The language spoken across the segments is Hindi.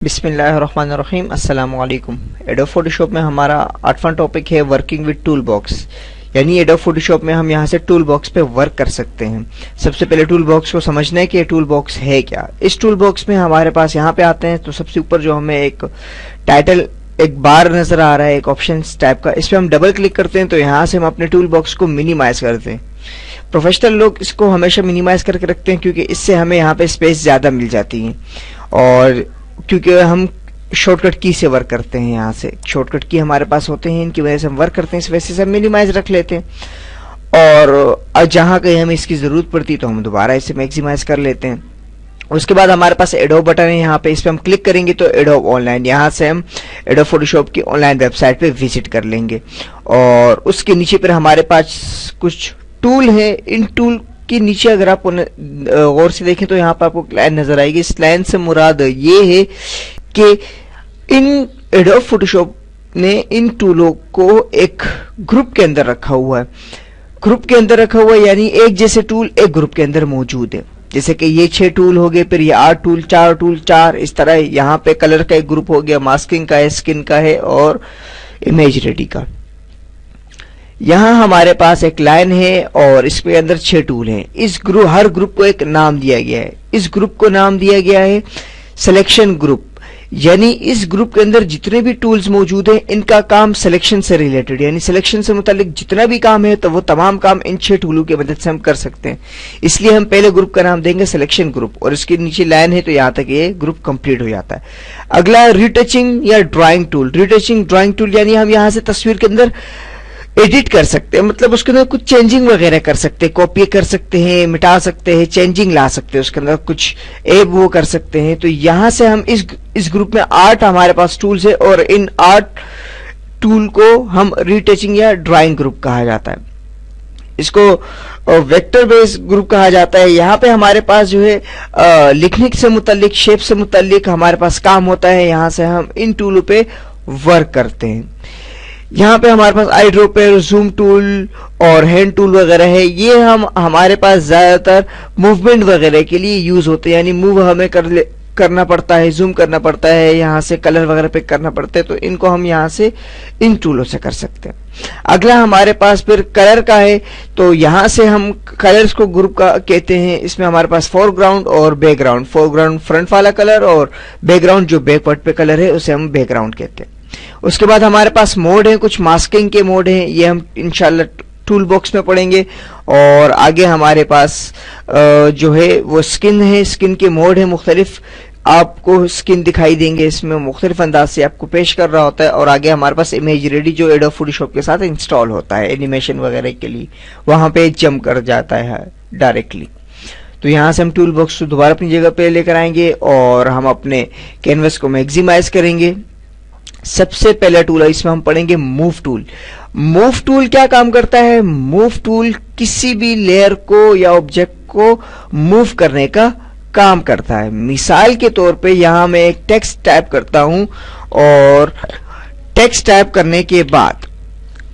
बिस्मिल्लाहिर्रहमानिर्रहीम अस्सलाम वालेकुम। एडोब फोटोशॉप में हमारा 8वां टॉपिक है वर्किंग विद टूल बॉक्स। यानी एडोब फोटोशॉप में हम यहाँ से टूल बॉक्स पे वर्क कर सकते हैं। सबसे पहले टूल बॉक्स को समझना है कि ये टूल बॉक्स है क्या। इस टूल बॉक्स में हमारे पास यहाँ पे आते हैं तो सबसे ऊपर जो हमें एक टाइटल एक बार नजर आ रहा है, एक ऑप्शन टाइप का, इस पर हम डबल क्लिक करते हैं तो यहाँ से हम अपने टूल बॉक्स को मिनिमाइज करते हैं। प्रोफेशनल लोग इसको हमेशा मिनिमाइज करके रखते हैं क्योंकि इससे हमें यहाँ पे स्पेस ज्यादा मिल जाती है, और क्योंकि हम शॉर्टकट की से वर्क करते हैं। यहाँ से शॉर्टकट की हमारे पास होते हैं, इनकी वजह से हम वर्क करते हैं, इस वजह से हम मिनिमाइज रख लेते हैं। और जहाँ कहीं हमें इसकी जरूरत पड़ती तो हम दोबारा इसे मैक्सिमाइज कर लेते हैं। उसके बाद हमारे पास एडोब बटन है, यहाँ पे इस पे हम क्लिक करेंगे तो एडोब ऑनलाइन, यहाँ से हम एडोब फोटोशॉप की ऑनलाइन वेबसाइट पे विजिट कर लेंगे। और उसके नीचे पर हमारे पास कुछ टूल है। इन टूल कि नीचे अगर आप गौर से देखें तो यहाँ पर आपको लाइन नजर आएगी। इस लाइन से मुराद ये है कि इन एडोब फोटोशॉप ने इन टूलों को एक ग्रुप के अंदर रखा हुआ है। ग्रुप के अंदर रखा हुआ है यानी एक जैसे टूल एक ग्रुप के अंदर मौजूद है। जैसे कि ये 6 टूल हो गए, फिर ये 8 टूल, 4 टूल, 4 इस तरह। यहाँ पे कलर का एक ग्रुप हो गया, मास्किंग का है, स्किन का है और इमेज रेडी का। यहाँ हमारे पास एक लाइन है और इसके अंदर 6 टूल हैं। इस ग्रुप हर ग्रुप को एक नाम दिया गया है। इस ग्रुप को नाम दिया गया है सिलेक्शन ग्रुप। यानी इस ग्रुप के अंदर जितने भी टूल्स मौजूद हैं इनका काम सिलेक्शन से रिलेटेड, यानी सिलेक्शन से मुतालिक जितना भी काम है तो वो तमाम काम इन 6 टूलों की मदद से हम कर सकते हैं। इसलिए हम पहले ग्रुप का नाम देंगे सिलेक्शन ग्रुप, और इसके नीचे लाइन है तो यहाँ तक ये ग्रुप कंप्लीट हो जाता है। अगला रिटचिंग या drawing tool. Retouching drawing tool यानी हम यहाँ से तस्वीर के अंदर एडिट कर सकते हैं, मतलब उसके अंदर कुछ चेंजिंग वगैरह कर सकते हैं, कॉपी कर सकते हैं, मिटा सकते हैं, चेंजिंग ला सकते हैं, उसके अंदर कुछ एब वो कर सकते हैं। तो यहां से हम इस ग्रुप में 8 हमारे पास टूल्स है और इन 8 टूल को हम रीटचिंग या ड्राइंग ग्रुप कहा जाता है। इसको वेक्टर बेस्ड ग्रुप कहा जाता है। यहाँ पे हमारे पास जो है लिखने से मुतालिक, शेप से मुतालिक हमारे पास काम होता है। यहाँ से हम इन टूलों पे वर्क करते हैं। यहाँ पे हमारे पास आई ड्रॉ पे जूम टूल और हैंड टूल वगैरह है। ये हमारे पास ज्यादातर मूवमेंट वगैरह के लिए यूज होते हैं, यानी मूव हमें करना पड़ता है, जूम करना पड़ता है, यहाँ से कलर वगैरह पे करना पड़ता है, तो इनको हम यहाँ से इन टूलों से कर सकते हैं। अगला हमारे पास फिर कलर का है, तो यहाँ से हम कलर्स को ग्रुप का कहते हैं। इसमें हमारे पास फोरग्राउंड और बैकग्राउंड, फोरग्राउंड फ्रंट वाला कलर और बैकग्राउंड जो बैकवर्ड पे कलर है उसे हम बैकग्राउंड कहते हैं। उसके बाद हमारे पास मोड है, कुछ मास्किंग के मोड हैं, ये हम इंशाल्लाह टूल बॉक्स में पढ़ेंगे। और आगे हमारे पास जो है वो स्किन है, स्किन के मोड है मुख्तलिफ, आपको स्किन दिखाई देंगे, इसमें मुख्तलिफ अंदाज से आपको पेश कर रहा होता है। और आगे हमारे पास इमेज रेडी जो एडोब फोटोशॉप के साथ इंस्टॉल होता है एनिमेशन वगैरह के लिए, वहां पे जंप कर जाता है डायरेक्टली। तो यहाँ से हम टूल बॉक्स को दोबारा अपनी जगह पे लेकर आएंगे और हम अपने कैनवस को मैक्सिमाइज करेंगे। सबसे पहला टूल है, इसमें हम पढ़ेंगे मूव टूल। मूव टूल क्या काम करता है? मूव टूल किसी भी लेयर को या ऑब्जेक्ट को मूव करने का काम करता है। मिसाल के तौर पे यहां मैं एक टेक्स्ट टाइप करता हूं और टेक्स्ट टाइप करने के बाद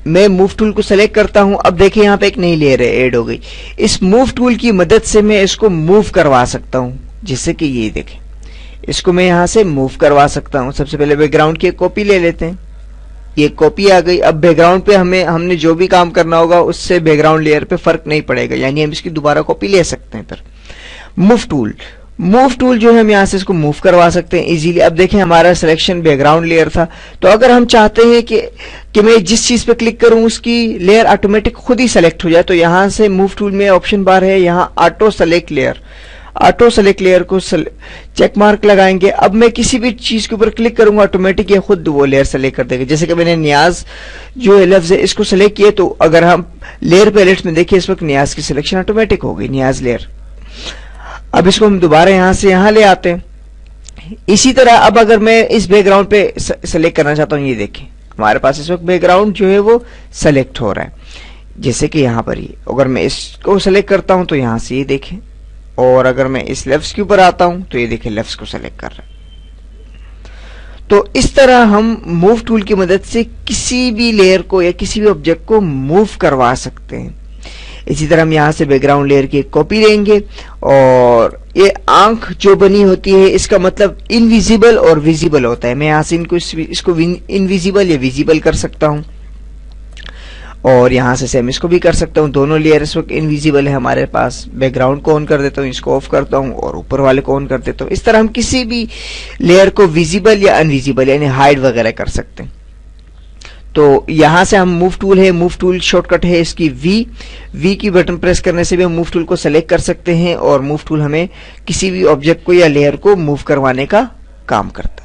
मैं मूव टूल को सेलेक्ट करता हूं। अब देखिए यहाँ पे एक नई लेयर ऐड हो गई। इस मूव टूल की मदद से मैं इसको मूव करवा सकता हूं, जैसे कि ये देखें, इसको मैं यहां से मूव करवा सकता हूं। सबसे पहले बैकग्राउंड की एक कॉपी ले लेते हैं, ये कॉपी आ गई। अब बैकग्राउंड पे हमने जो भी काम करना होगा उससे बैकग्राउंड लेयर पे फर्क नहीं पड़ेगा, यानी हम इसकी दोबारा कॉपी ले सकते हैं। फिर मूव टूल जो है हम यहाँ से इसको मूव करवा सकते हैं इजीली। अब देखें हमारा सिलेक्शन बैकग्राउंड लेयर था, तो अगर हम चाहते हैं कि मैं जिस चीज पे क्लिक करूं उसकी लेयर ऑटोमेटिक खुद ही सेलेक्ट हो जाए, तो यहाँ से मूव टूल में ऑप्शन बार है, यहाँ auto select layer, auto select layer को चेक मार्क लगाएंगे। अब मैं किसी भी चीज के ऊपर क्लिक करूंगा ऑटोमेटिक ये खुद वो लेयर सेलेक्ट कर देगा। जैसे कि मैंने नियाज जो लफ्ज है इसको सेलेक्ट किया, तो अगर हम लेयर पैलेट में देखिए इस वक्त नियाज की सिलेक्शन ऑटोमेटिक हो गई, नियाज लेयर। अब इसको हम दोबारा यहां से यहां ले आते हैं। इसी तरह अब अगर मैं इस बैकग्राउंड पे सेलेक्ट करना चाहता हूं, ये देखें हमारे पास इस वक्त बैकग्राउंड जो है वो सेलेक्ट हो रहा है, जैसे कि यहां पर ही। अगर मैं इसको सेलेक्ट करता हूं तो यहां से ये देखें, और अगर मैं इस लेफ्ट के ऊपर आता हूं तो ये देखिए लेफ्ट को सेलेक्ट कर रहा है। तो इस तरह हम मूव टूल की मदद से किसी भी लेयर को या किसी भी ऑब्जेक्ट को मूव करवा सकते हैं। इसी तरह हम यहाँ से बैकग्राउंड लेयर की एक कॉपी लेंगे और ये आंख जो बनी होती है इसका मतलब इनविजिबल और विजिबल होता है। मैं यहाँ से इसको इनविजिबल या विजिबल कर सकता हूँ, और यहाँ से सेम इसको भी कर सकता हूँ। दोनों लेयर इस वक्त इनविजिबल है हमारे पास। बैकग्राउंड को ऑन कर देता हूँ, इसको ऑफ करता हूँ और ऊपर वाले को ऑन कर देता हूँ। इस तरह हम किसी भी लेयर को विजिबल या अनविजिबल यानी हाइड वगैरह कर सकते हैं। तो यहां से हम मूव टूल है, मूव टूल शॉर्टकट है इसकी वी की बटन प्रेस करने से भी हम मूव टूल को सेलेक्ट कर सकते हैं, और मूव टूल हमें किसी भी ऑब्जेक्ट को या लेयर को मूव करवाने का काम करता है।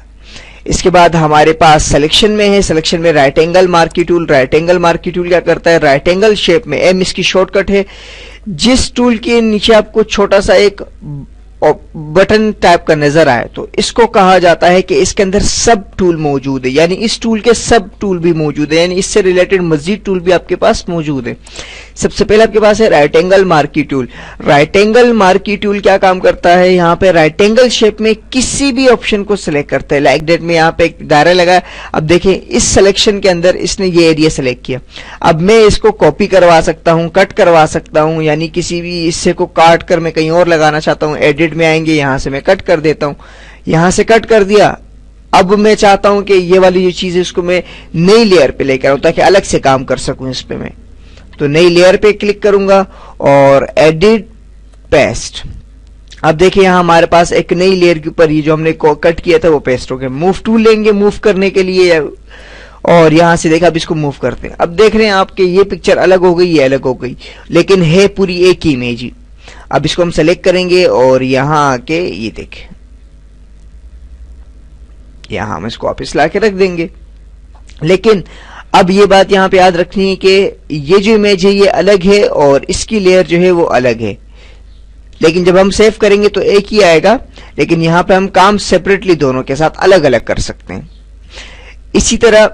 इसके बाद हमारे पास सिलेक्शन में है, सिलेक्शन में right angle marquee tool. Right angle marquee tool क्या करता है, राइट एंगल शेप में एम इसकी शॉर्टकट है। जिस टूल के नीचे आपको छोटा सा एक बटन टाइप का नजर आए तो इसको कहा जाता है कि इसके अंदर सब टूल मौजूद है, यानी इस टूल के सब टूल भी मौजूद है, यानी इससे रिलेटेड मजीद टूल भी आपके पास मौजूद है। सबसे पहले आपके पास है right angle marquee tool. Right angle marquee tool क्या काम करता है, यहाँ पे राइट एंगल शेप में किसी भी ऑप्शन को सिलेक्ट करता है। लाइक डेट में यहाँ पे एक दायरा लगा है, अब देखें इस सिलेक्शन के अंदर इसने ये एरिया सिलेक्ट किया। अब मैं इसको कॉपी करवा सकता हूँ, कट करवा सकता हूँ, यानी किसी भी हिस्से को काट कर मैं कहीं और लगाना चाहता हूँ। एडिट में आएंगे, यहां से मैं कट कर देता हूं, यहां से कट कर दिया। अब मैं चाहता हूं कि ये वाली जो चीज है उसको मैं नई लेयर पे लेकर आऊं ताकि अलग से काम कर सकूं इस पे। मैं तो नई लेयर पे क्लिक करूंगा और एडिट पेस्ट। अब देखिए यहां हमारे पास एक नई लेयर के ऊपर ये जो हमने कट किया था वो पेस्ट हो गया। मूव टूल लेंगे मूव करने के लिए, और यहां से देखा अब इसको मूव करते हैं। अब देख रहे हैं आपके ये पिक्चर अलग हो गई, ये अलग हो गई, लेकिन है पूरी एक ही इमेज ही। अब इसको हम सेलेक्ट करेंगे और यहां आके ये देखें, यहां हम इसको वापस ला के रख देंगे। लेकिन अब ये बात यहां पे याद रखनी है कि ये जो इमेज है ये अलग है और इसकी लेयर जो है वो अलग है। लेकिन जब हम सेव करेंगे तो एक ही आएगा, लेकिन यहां पे हम काम सेपरेटली दोनों के साथ अलग अलग कर सकते हैं। इसी तरह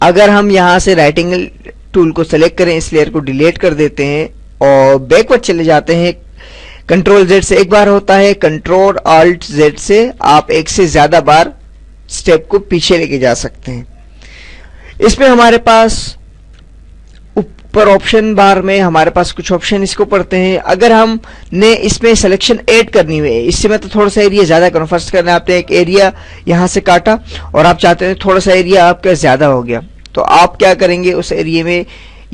अगर हम यहां से राइट एंगल टूल को सेलेक्ट करें, इस लेयर को डिलीट कर देते हैं और बैकवर्ड चले जाते हैं, कंट्रोल जेड से एक बार होता है, कंट्रोल ऑल्ट जेड से आप एक से ज्यादा बार स्टेप को पीछे लेके जा सकते हैं। इसमें हमारे पास ऊपर ऑप्शन बार में हमारे पास कुछ ऑप्शन इसको पढ़ते हैं। अगर हम ने इसमें सिलेक्शन ऐड करनी हुई है, इससे मैं तो थोड़ा सा एरिया ज्यादा करूं। फर्स्ट करना आपने एक एरिया यहां से काटा और आप चाहते हैं थोड़ा सा एरिया आपका ज्यादा हो गया, तो आप क्या करेंगे, उस एरिया में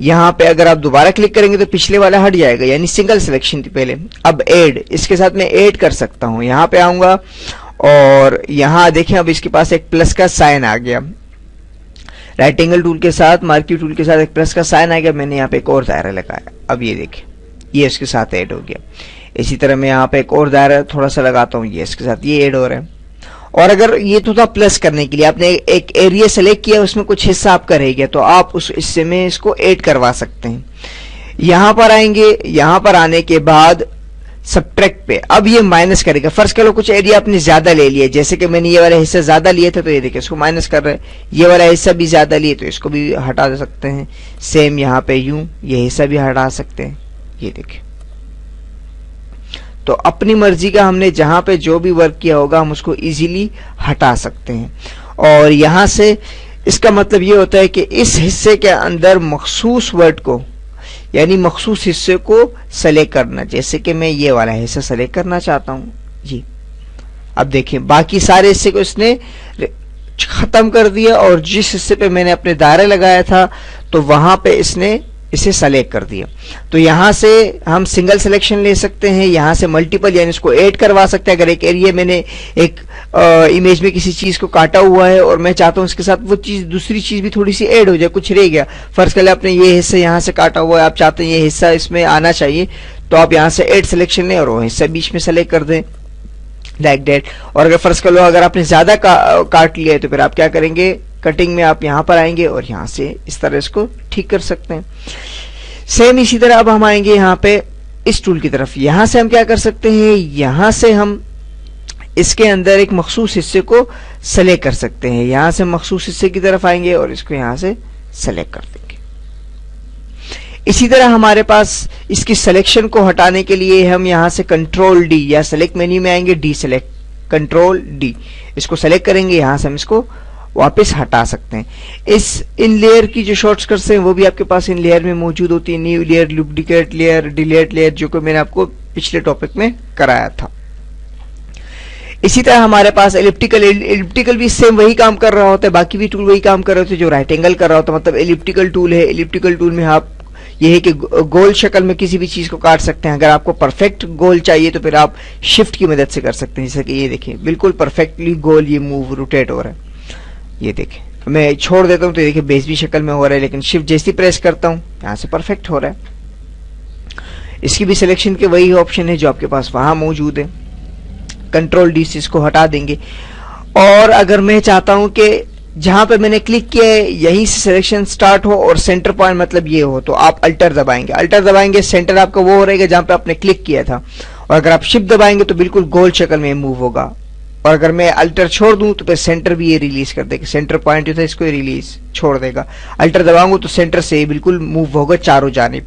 यहां पे अगर आप दोबारा क्लिक करेंगे तो पिछले वाला हट जाएगा, यानी सिंगल सिलेक्शन थी पहले। अब ऐड, इसके साथ मैं ऐड कर सकता हूं। यहां पे आऊंगा और यहां देखें अब इसके पास एक प्लस का साइन आ गया। राइट एंगल टूल के साथ मार्की टूल के साथ एक प्लस का साइन आ गया। मैंने यहाँ पे एक और दायरा लगाया, अब ये देखें ये इसके साथ ऐड हो गया। इसी तरह मैं यहाँ पे एक और दायरा थोड़ा सा लगाता हूँ, ये इसके साथ ये ऐड हो रहा है। और अगर ये तो था प्लस करने के लिए, आपने एक एरिया सेलेक्ट किया उसमें कुछ हिस्सा आपका रह गया तो आप उस हिस्से में इसको ऐड करवा सकते हैं। यहां पर आएंगे, यहां पर आने के बाद सब्ट्रैक्ट पे अब ये माइनस करेगा। फर्स्ट करो कुछ एरिया आपने ज्यादा ले लिया, जैसे कि मैंने ये वाला हिस्सा ज्यादा लिया था तो ये देखिए इसको माइनस कर रहे हैं। ये वाला हिस्सा भी ज्यादा लिए तो इसको भी हटा सकते हैं। सेम यहाँ पे यूं ये हिस्सा भी हटा सकते हैं, ये देखिए। तो अपनी मर्जी का हमने जहां पे जो भी वर्क किया होगा हम उसको इजीली हटा सकते हैं। और यहां से इसका मतलब ये होता है कि इस हिस्से के अंदर मखसूस वर्ड को यानी मखसूस हिस्से को सेलेक्ट करना, जैसे कि मैं ये वाला हिस्सा सेलेक्ट करना चाहता हूं जी। अब देखिए बाकी सारे हिस्से को इसने खत्म कर दिया और जिस हिस्से पे मैंने अपने दायरे लगाया था तो वहां पे इसने इसे सेलेक्ट कर दिया। तो यहां से हम सिंगल सिलेक्शन ले सकते हैं, यहां से मल्टीपल यानी इसको ऐड करवा सकते हैं। अगर एक एरिया मैंने एक इमेज में किसी चीज को काटा हुआ है और मैं चाहता हूं उसके साथ वो चीज दूसरी चीज भी थोड़ी सी ऐड हो जाए, कुछ रह गया, फर्ज कर ले आपने ये हिस्सा यहां से काटा हुआ है, आप चाहते हैं ये हिस्सा इसमें आना चाहिए, तो आप यहां से ऐड सिलेक्शन लें और वो हिस्सा बीच में सेलेक्ट कर दें लाइक दैट। और अगर फर्ज कर लो अगर आपने ज्यादा काट लिया है तो फिर आप क्या करेंगे, कटिंग में आप यहां पर आएंगे और यहां से इस तरह इसको ठीक कर सकते हैं। सेम इसी तरह अब हम आएंगे यहां पे इस टूल की तरफ। यहां से हम क्या कर सकते हैं, यहां से हम इसके अंदर एक मखसूस हिस्से को सेलेक्ट कर सकते हैं। यहां से मखसूस हिस्से की तरफ आएंगे और इसको यहां से सेलेक्ट कर देंगे। इसी तरह हमारे पास इसकी सिलेक्शन को हटाने के लिए हम यहां से कंट्रोल डी या सेलेक्ट मेन्यू में आएंगे, डी सेलेक्ट, कंट्रोल डी, इसको सेलेक्ट करेंगे, यहां से हम इसको वापस हटा सकते हैं। इस इन लेयर की जो शॉर्टकट्स हैं वो भी आपके पास इन लेयर में मौजूद होती है। New layer, duplicate layer, delete layer, जो कि मैंने आपको पिछले टॉपिक में कराया था। इसी तरह हमारे पास एलिप्टिकल भी सेम वही काम कर रहा होता है, बाकी भी टूल वही काम कर रहे होते हैं जो राइट एंगल कर रहा होता है। मतलब एलिप्टिकल टूल है, एलिप्टिकल टूल में आप ये है कि गोल शक्ल में किसी भी चीज को काट सकते हैं। अगर आपको परफेक्ट गोल चाहिए तो फिर आप शिफ्ट की मदद से कर सकते हैं। जैसे कि ये देखिए बिल्कुल परफेक्टली गोल ये मूव रोटेट हो रहा है, ये देखिए। मैं छोड़ देता हूं तो देखिए बेस भी शक्ल में हो रहा है, लेकिन शिफ्ट जैसे प्रेस करता हूं यहां से परफेक्ट हो रहा है। इसकी भी सिलेक्शन के वही ऑप्शन है जो आपके पास वहां मौजूद है। कंट्रोल डी से इसको हटा देंगे। और अगर मैं चाहता हूं कि जहां पे मैंने क्लिक किया है यहीं से सिलेक्शन स्टार्ट हो और सेंटर पॉइंट मतलब ये हो, तो आप अल्टर दबाएंगे। अल्टर दबाएंगे सेंटर आपका वो रहेगा जहां पे आपने क्लिक किया था, और अगर आप शिफ्ट दबाएंगे तो बिल्कुल गोल शक्ल में मूव होगा। और अगर मैं अल्टर छोड़ दूं तो फिर सेंटर भी ये रिलीज कर देगा, सेंटर पॉइंट जो था इसको रिलीज छोड़ देगा। अल्टर दबाऊंगा तो सेंटर से बिल्कुल मूव होगा चारों जानिब।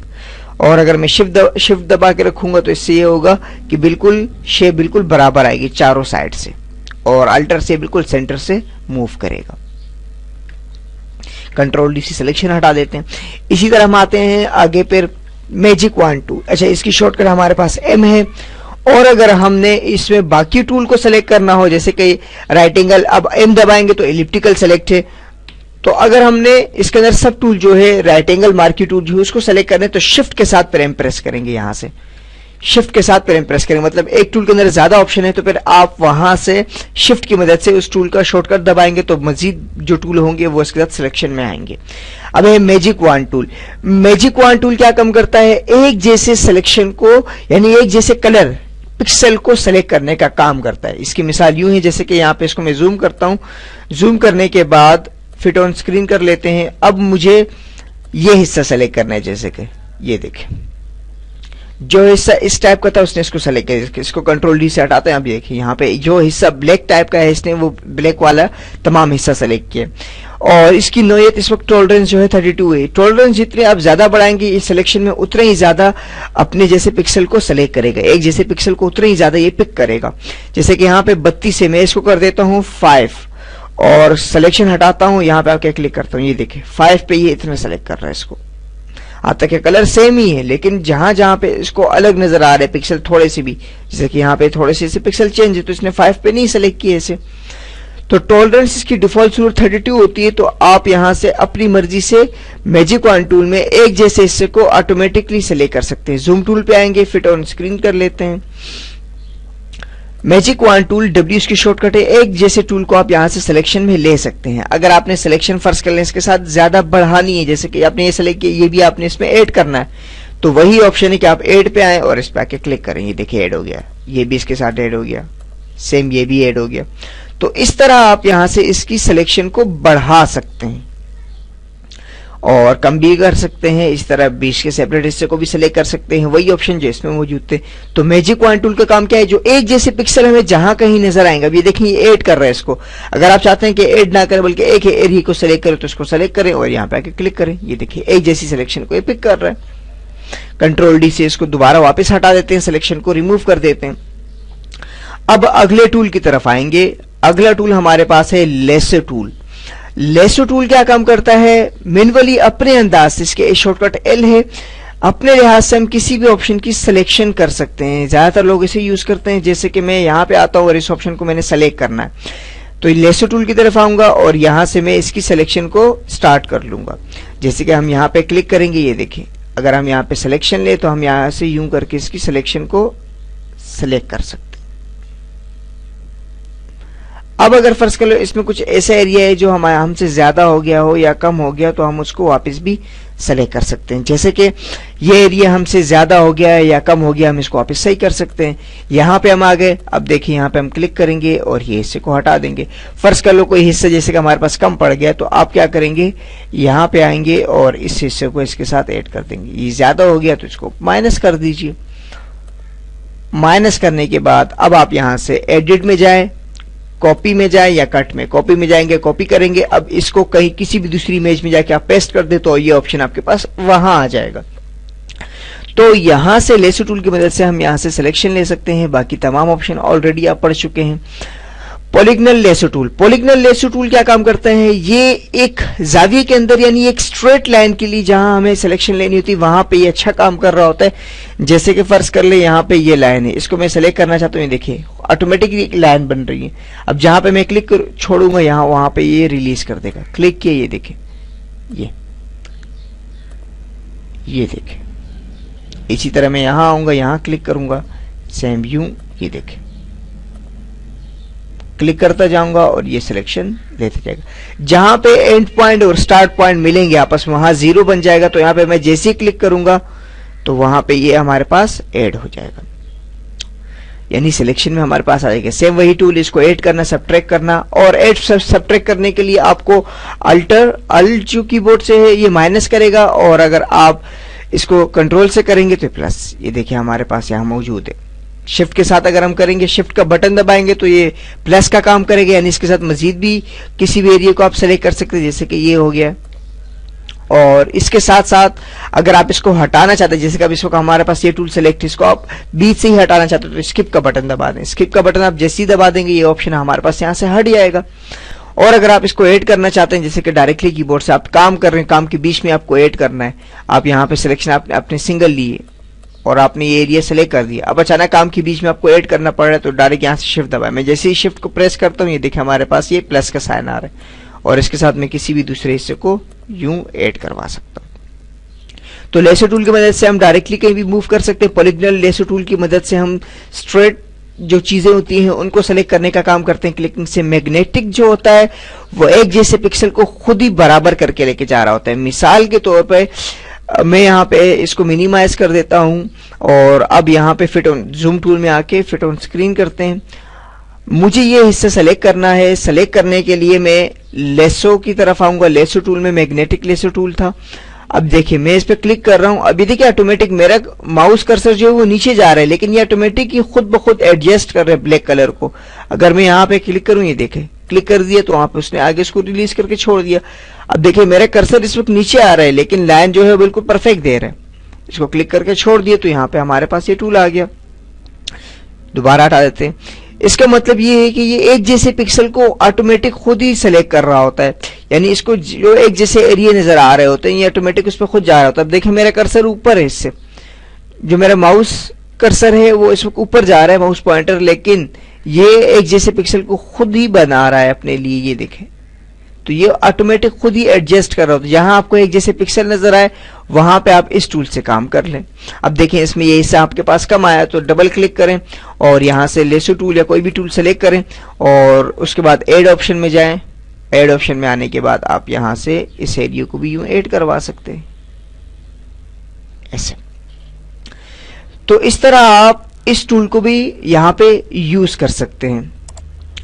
और अगर मैं शिफ्ट दबा के रखूंगा तो इससे ये होगा कि बिल्कुल शेप बिल्कुल बराबर आएगी चारों साइड से, और अल्टर से बिल्कुल सेंटर से मूव करेगा। कंट्रोल डी से सिलेक्शन हटा देते हैं। इसी तरह हम आते हैं आगे फिर मैजिक वॉन्ड टूल। अच्छा, इसकी शॉर्टकट हमारे पास एम है। और अगर हमने इसमें बाकी टूल को सेलेक्ट करना हो, जैसे कि राइट एंगल, अब एम दबाएंगे तो एलिप्टिकल सेलेक्ट है। तो अगर हमने इसके अंदर सब टूल जो है राइट एंगल मार्की टूल जो है उसको सेलेक्ट करना है तो शिफ्ट के साथ प्रेम प्रेस करेंगे। यहां से शिफ्ट के साथ प्रेम प्रेस करेंगे, मतलब एक टूल के अंदर ज्यादा ऑप्शन है तो फिर आप वहां से शिफ्ट की मदद से उस टूल का शॉर्टकट दबाएंगे तो मजीद जो टूल होंगे वो इसके साथ सिलेक्शन में आएंगे। अब है magic wand tool. Magic wand tool क्या काम करता है, एक जैसे सिलेक्शन को यानी एक जैसे कलर पिक्सल को सेलेक्ट करने का काम करता है। इसकी मिसाल यूं है, जैसे कि यहाँ पे इसको मैं जूम करता हूं, जूम करने के बाद फिट ऑन स्क्रीन कर लेते हैं। अब मुझे ये हिस्सा सेलेक्ट करना है, जैसे कि ये देखें जो हिस्सा इस टाइप का था उसने इसको सेलेक्ट किया। इसको कंट्रोल डी से हटाते हैं। अब देखिए यहाँ पे जो हिस्सा ब्लैक टाइप का है इसने वो ब्लैक वाला तमाम हिस्सा सेलेक्ट किया। और इसकी नोयत इस वक्त टॉलरेंस जो है 32 है। टॉलरेंस जितने आप ज्यादा बढ़ाएंगे इस सिलेक्शन में उतने ही ज्यादा अपने जैसे पिक्सल को सेलेक्ट करेगा, एक जैसे पिक्सल को उतने ही ज्यादा ये पिक करेगा। जैसे कि यहाँ पे 32 है, मैं इसको कर देता हूँ 5 और सिलेक्शन हटाता हूं, यहां पे आके क्लिक करता हूं, ये देखिए 5 पे ये इतना सेलेक्ट कर रहा है इसको। आता के कलर सेम ही है लेकिन जहां जहां पे इसको अलग नजर आ रहे पिक्सल थोड़े से भी, जैसे कि यहाँ पे थोड़े से इसे पिक्सल चेंज है तो इसने 5 पे नहीं सेलेक्ट किए इसे। तो टॉलरेंस इसकी डिफॉल्ट सूरत 32 होती है। तो आप यहां से अपनी मर्जी से मैजिक वॉन्ड टूल में एक जैसे हिस्से को ऑटोमेटिकली सेलेक्ट कर सकते हैं। जूम टूल पे आएंगे, फिट ऑन स्क्रीन कर लेते हैं। मैजिक वॉन्ड टूल डब्ल्यू इसकी शॉर्टकट है। एक जैसे टूल को आप यहां से सिलेक्शन में ले सकते हैं। अगर आपने सिलेक्शन फर्स्ट कर लें इसके साथ ज्यादा बढ़ानी है, जैसे कि आपने ये सेलेक्ट किया, ये भी आपने इसमें ऐड करना है, तो वही ऑप्शन है कि आप ऐड पे आए और इस पे आके क्लिक करें। ये देखिए ऐड हो गया, ये भी इसके साथ ऐड हो गया, सेम ये भी ऐड हो गया। तो इस तरह आप यहां से इसकी सिलेक्शन को बढ़ा सकते हैं और कम भी कर सकते हैं। इस तरह 20 के सेपरेट हिस्से को भी सिलेक्ट कर सकते हैं, वही ऑप्शन जो इसमें मौजूद थे। तो मैजिक वॉन्ड टूल का काम क्या है, जो एक जैसे पिक्सल हमें जहां कहीं नजर आएंगे, अब ये देखें ये ऐड कर रहा है इसको। अगर आप चाहते हैं कि ऐड ना करें बल्कि एक एरिया को सिलेक्ट करें तो इसको सिलेक्ट करें और यहाँ पे आके क्लिक करें। ये देखिए एक जैसी सिलेक्शन को ये पिक कर रहा है। कंट्रोल डी से इसको दोबारा वापस हटा देते हैं, सिलेक्शन को रिमूव कर देते हैं। अब अगले टूल की तरफ आएंगे। अगला टूल हमारे पास है लेसो टूल। लेसो टूल क्या काम करता है, मैन्युअली अपने अंदाज से, इसके शॉर्टकट एल है, अपने लिहाज से हम किसी भी ऑप्शन की सिलेक्शन कर सकते हैं। ज्यादातर लोग इसे यूज करते हैं। जैसे कि मैं यहां पे आता हूं और इस ऑप्शन को मैंने सेलेक्ट करना है तो लेसो टूल की तरफ आऊंगा और यहां से मैं इसकी सिलेक्शन को स्टार्ट कर लूंगा। जैसे कि हम यहां पे क्लिक करेंगे, ये देखिए अगर हम यहां पे सिलेक्शन ले तो हम यहां से यूं करके इसकी सिलेक्शन को सिलेक्ट कर सकते हैं। अब अगर फर्ज कर लो इसमें कुछ ऐसा एरिया है जो हमसे ज्यादा हो गया हो या कम हो गया तो हम उसको वापस भी सेलेक्ट कर सकते हैं। जैसे कि ये एरिया हमसे ज्यादा हो गया है या कम हो गया, हम इसको वापस सही कर सकते हैं। यहां पे हम आ गए, अब देखिए यहां पे हम क्लिक करेंगे और ये हिस्से को हटा देंगे। फर्ज कर लो कोई हिस्सा जैसे कि हमारे पास कम पड़ गया तो आप क्या करेंगे, यहां पे आएंगे और इस हिस्से को इसके साथ ऐड कर देंगे। ये ज्यादा हो गया तो इसको माइनस कर दीजिए। माइनस करने के बाद अब आप यहां से एडिट में जाएं, कॉपी में जाए या कट में। कॉपी में जाएंगे, कॉपी करेंगे, अब इसको कहीं किसी भी दूसरी इमेज में जाके आप पेस्ट कर दे तो ये ऑप्शन आपके पास वहां आ जाएगा। तो यहां से लेसो टूल की मदद से हम यहां से सिलेक्शन ले सकते हैं। बाकी तमाम ऑप्शन ऑलरेडी आप पढ़ चुके हैं। Polygonal lasso tool. Polygonal lasso tool क्या काम करता है, ये एक जाविये के अंदर यानी एक स्ट्रेट लाइन के लिए जहां हमें सिलेक्शन लेनी होती है वहां पे ये अच्छा काम कर रहा होता है। जैसे कि फर्ज कर ले यहाँ पे ये लाइन है, इसको मैं सेलेक्ट करना चाहता हूँ, ये देखिए ऑटोमेटिकली एक लाइन बन रही है। अब जहां पे मैं क्लिक छोड़ूंगा यहाँ, वहां पे ये रिलीज कर देगा। क्लिक किया, ये देखिए ये देखिए। इसी तरह मैं यहां आऊंगा, यहां क्लिक करूंगा, सेम यूं, ये देखिए क्लिक करता जाऊंगा और ये सिलेक्शन लेते जाएगा। जहां पे एंड पॉइंट और स्टार्ट पॉइंट मिलेंगे आपस में, वहां 0 बन जाएगा। तो यहां पे मैं जैसे ही क्लिक करूंगा तो वहां पे ये हमारे पास ऐड हो जाएगा, यानी सिलेक्शन में हमारे पास आ जाएगा। सेम वही टूल, इसको ऐड करना, सब्ट्रैक्ट करना। और ऐड सब्ट्रैक्ट करने के लिए आपको अल्ट जो कीबोर्ड से है ये माइनस करेगा, और अगर आप इसको कंट्रोल से करेंगे तो प्लस। ये देखिए हमारे पास यहाँ मौजूद है। शिफ्ट के साथ अगर हम करेंगे, शिफ्ट का बटन दबाएंगे तो ये प्लस का काम करेगा, यानी इसके साथ मजीद भी किसी भी एरिया को आप सेलेक्ट कर सकते हैं, जैसे कि ये हो गया। और इसके साथ साथ अगर आप इसको हटाना चाहते हैं, जैसे कि अब इसको हमारे पास ये टूल सेलेक्ट, इसको आप बीच से ही हटाना चाहते हो तो स्किप का बटन दबा दें। स्किप का बटन आप जैसे ही दबा देंगे ये ऑप्शन हमारे पास यहाँ से हट जाएगा। और अगर आप इसको ऐड करना चाहते हैं, जैसे कि डायरेक्टली कीबोर्ड से आप काम कर रहे हैं, काम के बीच में आपको ऐड करना है, आप यहाँ पे सिलेक्शन आपने सिंगल लिए और आपने ये एरिया सेलेक्ट कर दिया। अब अचानक काम के बीच में आपको ऐड करना पड़ रहा है तो डायरेक्ट यहाँ से शिफ्ट दबाए। मैं जैसे ही शिफ्ट को प्रेस करता हूँ, ये देखिए हमारे पास ये प्लस का साइन आ रहा है, और इसके साथ मैं किसी भी दूसरे हिस्से को यूं ऐड करवा सकता हूँ। तो लेसो टूल की मदद से हम डायरेक्टली कहीं भी मूव कर सकते हैं। पॉलीगनल लेसो टूल की मदद से हम स्ट्रेट जो चीजें होती हैं उनको सेलेक्ट करने का काम करते हैं क्लिकिंग से। मैग्नेटिक जो होता है वो एक जैसे पिक्सल को खुद ही बराबर करके लेके जा रहा होता है। मिसाल के तौर पे मैं यहाँ पे इसको मिनिमाइज कर देता हूँ, और अब यहाँ पे फिट ऑन जूम टूल में आके फिट ऑन स्क्रीन करते हैं। मुझे ये हिस्सा सेलेक्ट करना है। सेलेक्ट करने के लिए मैं लेसो की तरफ आऊंगा। लेसो टूल में मैग्नेटिक लेसो टूल था। अब देखिए मैं इस पे क्लिक कर रहा हूं, अभी देखिए ऑटोमेटिक मेरा माउस कर्सर जो है वो नीचे जा रहा है, लेकिन ये ऑटोमेटिक ही खुद ब खुद एडजस्ट कर रहा है ब्लैक कलर को। अगर मैं यहाँ पे क्लिक करूं, ये देखे क्लिक कर दिया तो वहां पे उसने आगे इसको रिलीज करके छोड़ दिया। अब देखिए मेरा कर्सर इस वक्त नीचे आ रहा है, लेकिन लाइन जो है बिल्कुल परफेक्ट दे रहा है। इसको क्लिक करके छोड़ दिया तो यहाँ पे हमारे पास ये टूल आ गया। दोबारा हटा देते हैं। इसका मतलब ये है कि ये एक जैसे पिक्सल को ऑटोमेटिक खुद ही सेलेक्ट कर रहा होता है, यानी इसको जो एक जैसे एरिया नजर आ रहे होते हैं ये ऑटोमेटिक उस पर खुद जा रहा होता है। अब देखिए मेरा कर्सर ऊपर है, इससे जो मेरा माउस कर्सर है वो इस वक्त ऊपर जा रहा है माउस पॉइंटर, लेकिन ये एक जैसे पिक्सल को खुद ही बना रहा है अपने लिए। ये देखें तो ये ऑटोमेटिक खुद ही एडजस्ट कर रहा होता है। जहां आपको एक जैसे पिक्सल नजर आए वहां पे आप इस टूल से काम कर लें। अब देखें इसमें ये हिस्सा आपके पास कम आया तो डबल क्लिक करें और यहां से लेसो टूल या कोई भी टूल सेलेक्ट करें, और उसके बाद ऐड ऑप्शन में जाएं। ऐड ऑप्शन में आने के बाद आप यहां से इस एरिया को भी यूं ऐड करवा सकते हैं ऐसे। तो इस तरह आप इस टूल को भी यहां पे यूज कर सकते हैं।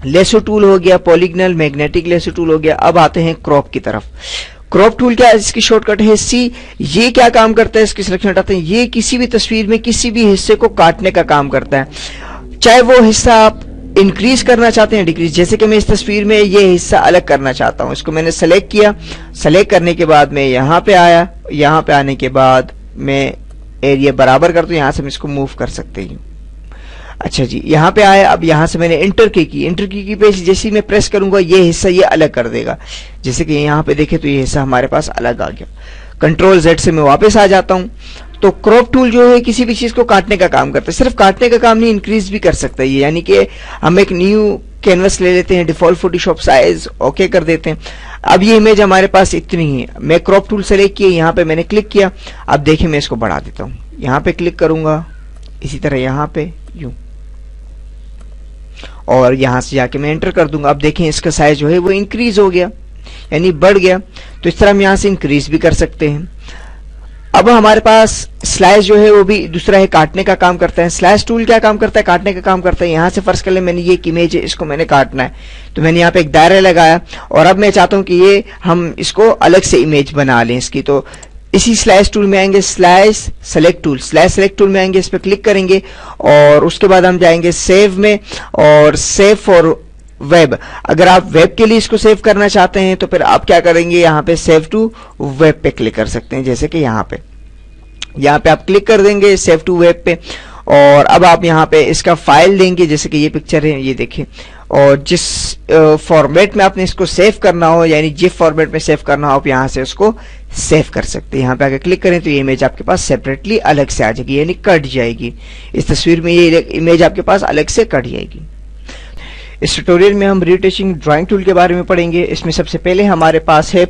लेसो टूल हो गया, पॉलीगनल मैग्नेटिक लेसो टूल हो गया। अब आते हैं क्रॉप की तरफ। क्रॉप टूल क्या है, इसकी शॉर्टकट है सी। ये क्या काम करता है, इसकी सिलेक्शन हटाते हैं। ये किसी भी तस्वीर में किसी भी हिस्से को काटने का काम करता है, चाहे वो हिस्सा आप इंक्रीज करना चाहते हैं डिक्रीज। जैसे कि मैं इस तस्वीर में ये हिस्सा अलग करना चाहता हूं, इसको मैंने सेलेक्ट किया। सेलेक्ट करने के बाद मैं यहाँ पे आया, यहाँ पे आने के बाद मैं एरिया बराबर करता हूं, यहां से हम इसको मूव कर सकते हैं। अच्छा जी, यहाँ पे आया। अब यहाँ से मैंने एंटर की एंटर की पे जैसे ही मैं प्रेस करूंगा ये हिस्सा ये अलग कर देगा। जैसे कि यहाँ पे देखे तो ये हिस्सा हमारे पास अलग आ गया। कंट्रोल Z से मैं वापस आ जाता हूँ। तो क्रॉप टूल जो है किसी भी चीज को काटने का काम करता है। सिर्फ काटने का काम नहीं, इंक्रीज भी कर सकता है ये, यानी कि हम एक न्यू कैनवस ले लेते हैं, डिफॉल्ट फोटोशॉप साइज ओके कर देते हैं। अब ये इमेज हमारे पास इतनी ही है। मैं क्रॉप टूल सेलेक्ट किया, यहाँ पे मैंने क्लिक किया। अब देखिए मैं इसको बढ़ा देता हूँ, यहाँ पे क्लिक करूंगा, इसी तरह यहाँ पे यूं, और यहां से जाके मैं एंटर कर दूंगा। अब देखें इसका साइज जो है वो इंक्रीज हो गया, यानी बढ़ गया। तो इस तरह हम यहां से इंक्रीज भी कर सकते हैं। अब हमारे पास स्लाइस जो है वो भी दूसरा है, काटने का काम करता है। स्लाइस टूल क्या काम करता है, काटने का काम करता है। यहां से फर्ज कर ले मैंने ये एक इमेज है, इसको मैंने काटना है, तो मैंने यहाँ पे एक दायरा लगाया, और अब मैं चाहता हूं कि ये हम इसको अलग से इमेज बना लें इसकी। तो इसी स्लाइस टूल में आएंगे, slice select tool, slice select tool में आएंगे, इस पर क्लिक करेंगे, और उसके बाद हम जाएंगे सेव में, और सेव फॉर वेब। अगर आप वेब के लिए इसको सेव करना चाहते हैं तो फिर आप क्या करेंगे, यहाँ पे सेव टू वेब पे क्लिक कर सकते हैं। जैसे कि यहाँ पे आप क्लिक कर देंगे सेव टू वेब पे, और अब आप यहाँ पे इसका फाइल देंगे, जैसे कि ये पिक्चर है, ये देखिए, और जिस फॉर्मेट में आपने इसको सेव करना हो, यानी जिफ फॉर्मेट में सेव करना हो, आप यहाँ से उसको सेव कर सकते हैं। यहाँ पे आके क्लिक करें तो ये इमेज आपके पास सेपरेटली अलग से आ जाएगी, यानी कट जाएगी। इस तस्वीर में ये इमेज आपके पास अलग से कट जाएगी। इस ट्यूटोरियल में हम रीटचिंग ड्राइंग टूल के बारे में पढ़ेंगे। इसमें सबसे पहले हमारे पास है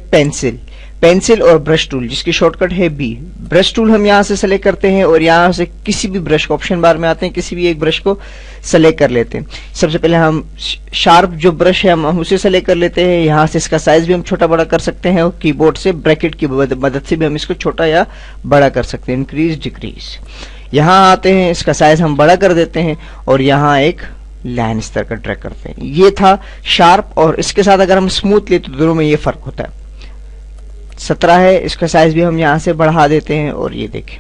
पेंसिल और ब्रश टूल, जिसकी शॉर्टकट है बी। ब्रश टूल हम यहाँ से सेलेक्ट करते हैं और यहाँ से किसी भी ब्रश को, ऑप्शन बार में आते हैं, किसी भी एक ब्रश को सेलेक्ट कर लेते हैं। सबसे पहले हम शार्प जो ब्रश है हम उसे सेलेक्ट कर लेते हैं। यहाँ से इसका साइज भी हम छोटा बड़ा कर सकते हैं और कीबोर्ड से ब्रैकेट की मदद से भी हम इसको छोटा या बड़ा कर सकते हैं, इंक्रीज डिक्रीज। यहाँ आते हैं, इसका साइज हम बड़ा कर देते हैं और यहाँ एक लाइन इस तरह का ड्रैग करते हैं। ये था शार्प, और इसके साथ अगर हम स्मूथ ले तो दोनों में ये फर्क होता है। 17 है, इसका साइज भी हम यहाँ से बढ़ा देते हैं और ये देखें,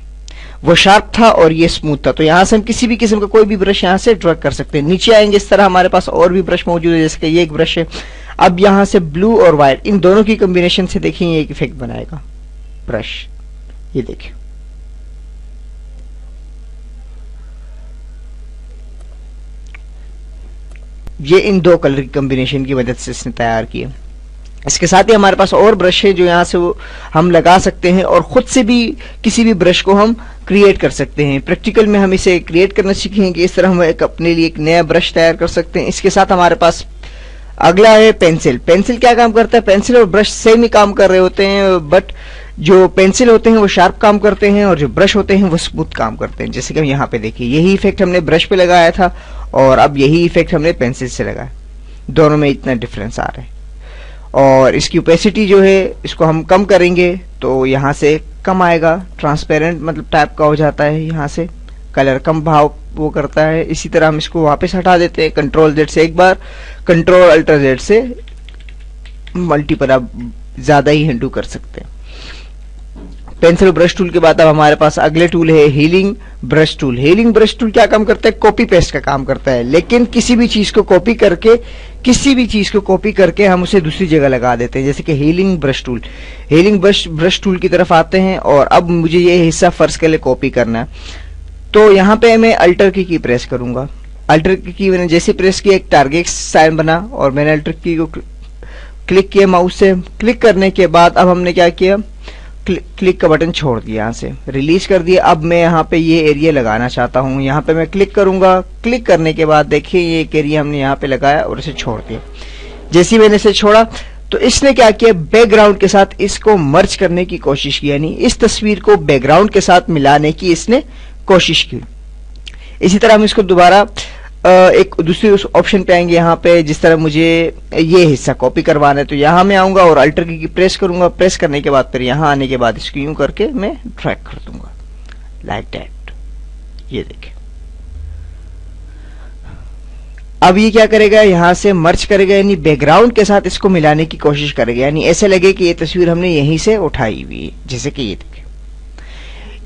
वो शार्प था और ये स्मूथ था। तो यहाँ से हम किसी भी किस्म का कोई भी ब्रश यहाँ से ड्रैग कर सकते हैं। नीचे आएंगे, इस तरह हमारे पास और भी ब्रश मौजूद है, जैसे कि ये एक ब्रश है। अब यहाँ से ब्लू और व्हाइट, इन दोनों की कॉम्बिनेशन से देखिए ये एक इफेक्ट बनाएगा ब्रश। ये देखिए, ये इन दो कलर की कॉम्बिनेशन की मदद से इसने तैयार किया। इसके साथ ही हमारे पास और ब्रश है जो यहाँ से वो हम लगा सकते हैं और खुद से भी किसी भी ब्रश को हम क्रिएट कर सकते हैं। प्रैक्टिकल में हम इसे क्रिएट करना सीखेंगे। इस तरह हम अपने लिए एक नया ब्रश तैयार कर सकते हैं। इसके साथ हमारे पास अगला है पेंसिल। पेंसिल क्या काम करता है? पेंसिल और ब्रश सेम ही काम कर रहे होते हैं, बट जो पेंसिल होते हैं वो शार्प काम करते हैं और जो ब्रश होते हैं वो स्मूथ काम करते हैं। जैसे कि हम यहाँ पे देखिए, यही इफेक्ट हमने ब्रश पे लगाया था और अब यही इफेक्ट हमने पेंसिल से लगाया। दोनों में इतना डिफरेंस आ रहा है। और इसकी ओपेसिटी जो है इसको हम कम करेंगे तो यहाँ से कम आएगा, ट्रांसपेरेंट मतलब टाइप का हो जाता है। यहाँ से कलर कम भाव वो करता है। इसी तरह हम इसको वापस हटा देते हैं, कंट्रोल जेड से एक बार, कंट्रोल अल्टर जेड से मल्टीपल आप ज्यादा ही हिंडू कर सकते हैं। पेंसिल ब्रश टूल के बाद अब हमारे पास अगले टूल है healing brush tool. Healing brush tool क्या काम करता है? कॉपी पेस्ट का काम करता है, लेकिन किसी भी चीज को कॉपी करके हम उसे दूसरी जगह लगा देते हैं। जैसे कि हीलिंग ब्रश टूल की तरफ आते हैं और अब मुझे ये हिस्सा फर्स्ट के लिए कॉपी करना है। तो यहाँ पे मैं अल्टर की प्रेस करूंगा। अल्टर की मैंने जैसे प्रेस किया, एक टारगेट साइन बना और मैंने अल्टर की को क्लिक किया माउस से। क्लिक करने के बाद अब हमने क्या किया, क्लिक का बटन छोड़ दिया, यहाँ से रिलीज कर दिया। अब मैं यहाँ पे ये एरिया लगाना चाहता हूँ, यहाँ पे मैं क्लिक करूंगा। क्लिक करने के बाद देखिए ये एक एरिया हमने यहाँ पे लगाया और इसे छोड़ दिया। जैसे ही मैंने इसे छोड़ा तो इसने क्या किया, बैकग्राउंड के साथ इसको मर्ज करने की कोशिश की, यानी इस तस्वीर को बैकग्राउंड के साथ मिलाने की इसने कोशिश की। इसी तरह हम इसको दोबारा एक दूसरी उस ऑप्शन पे आएंगे। यहाँ पे जिस तरह मुझे ये हिस्सा कॉपी करवाना है तो यहाँ मैं आऊंगा और अल्टर की प्रेस करूंगा। प्रेस करने के बाद फिर यहाँ आने के बाद इसको यूं करके मैं ड्रैग कर दूंगा, लाइक दैट। ये देखिए, अब ये क्या करेगा, यहाँ से मर्ज करेगा, यानी बैकग्राउंड के साथ इसको मिलाने की कोशिश करेगा, यानी ऐसे लगे कि ये तस्वीर हमने यहीं से उठाई हुई है। जैसे कि ये देखिए,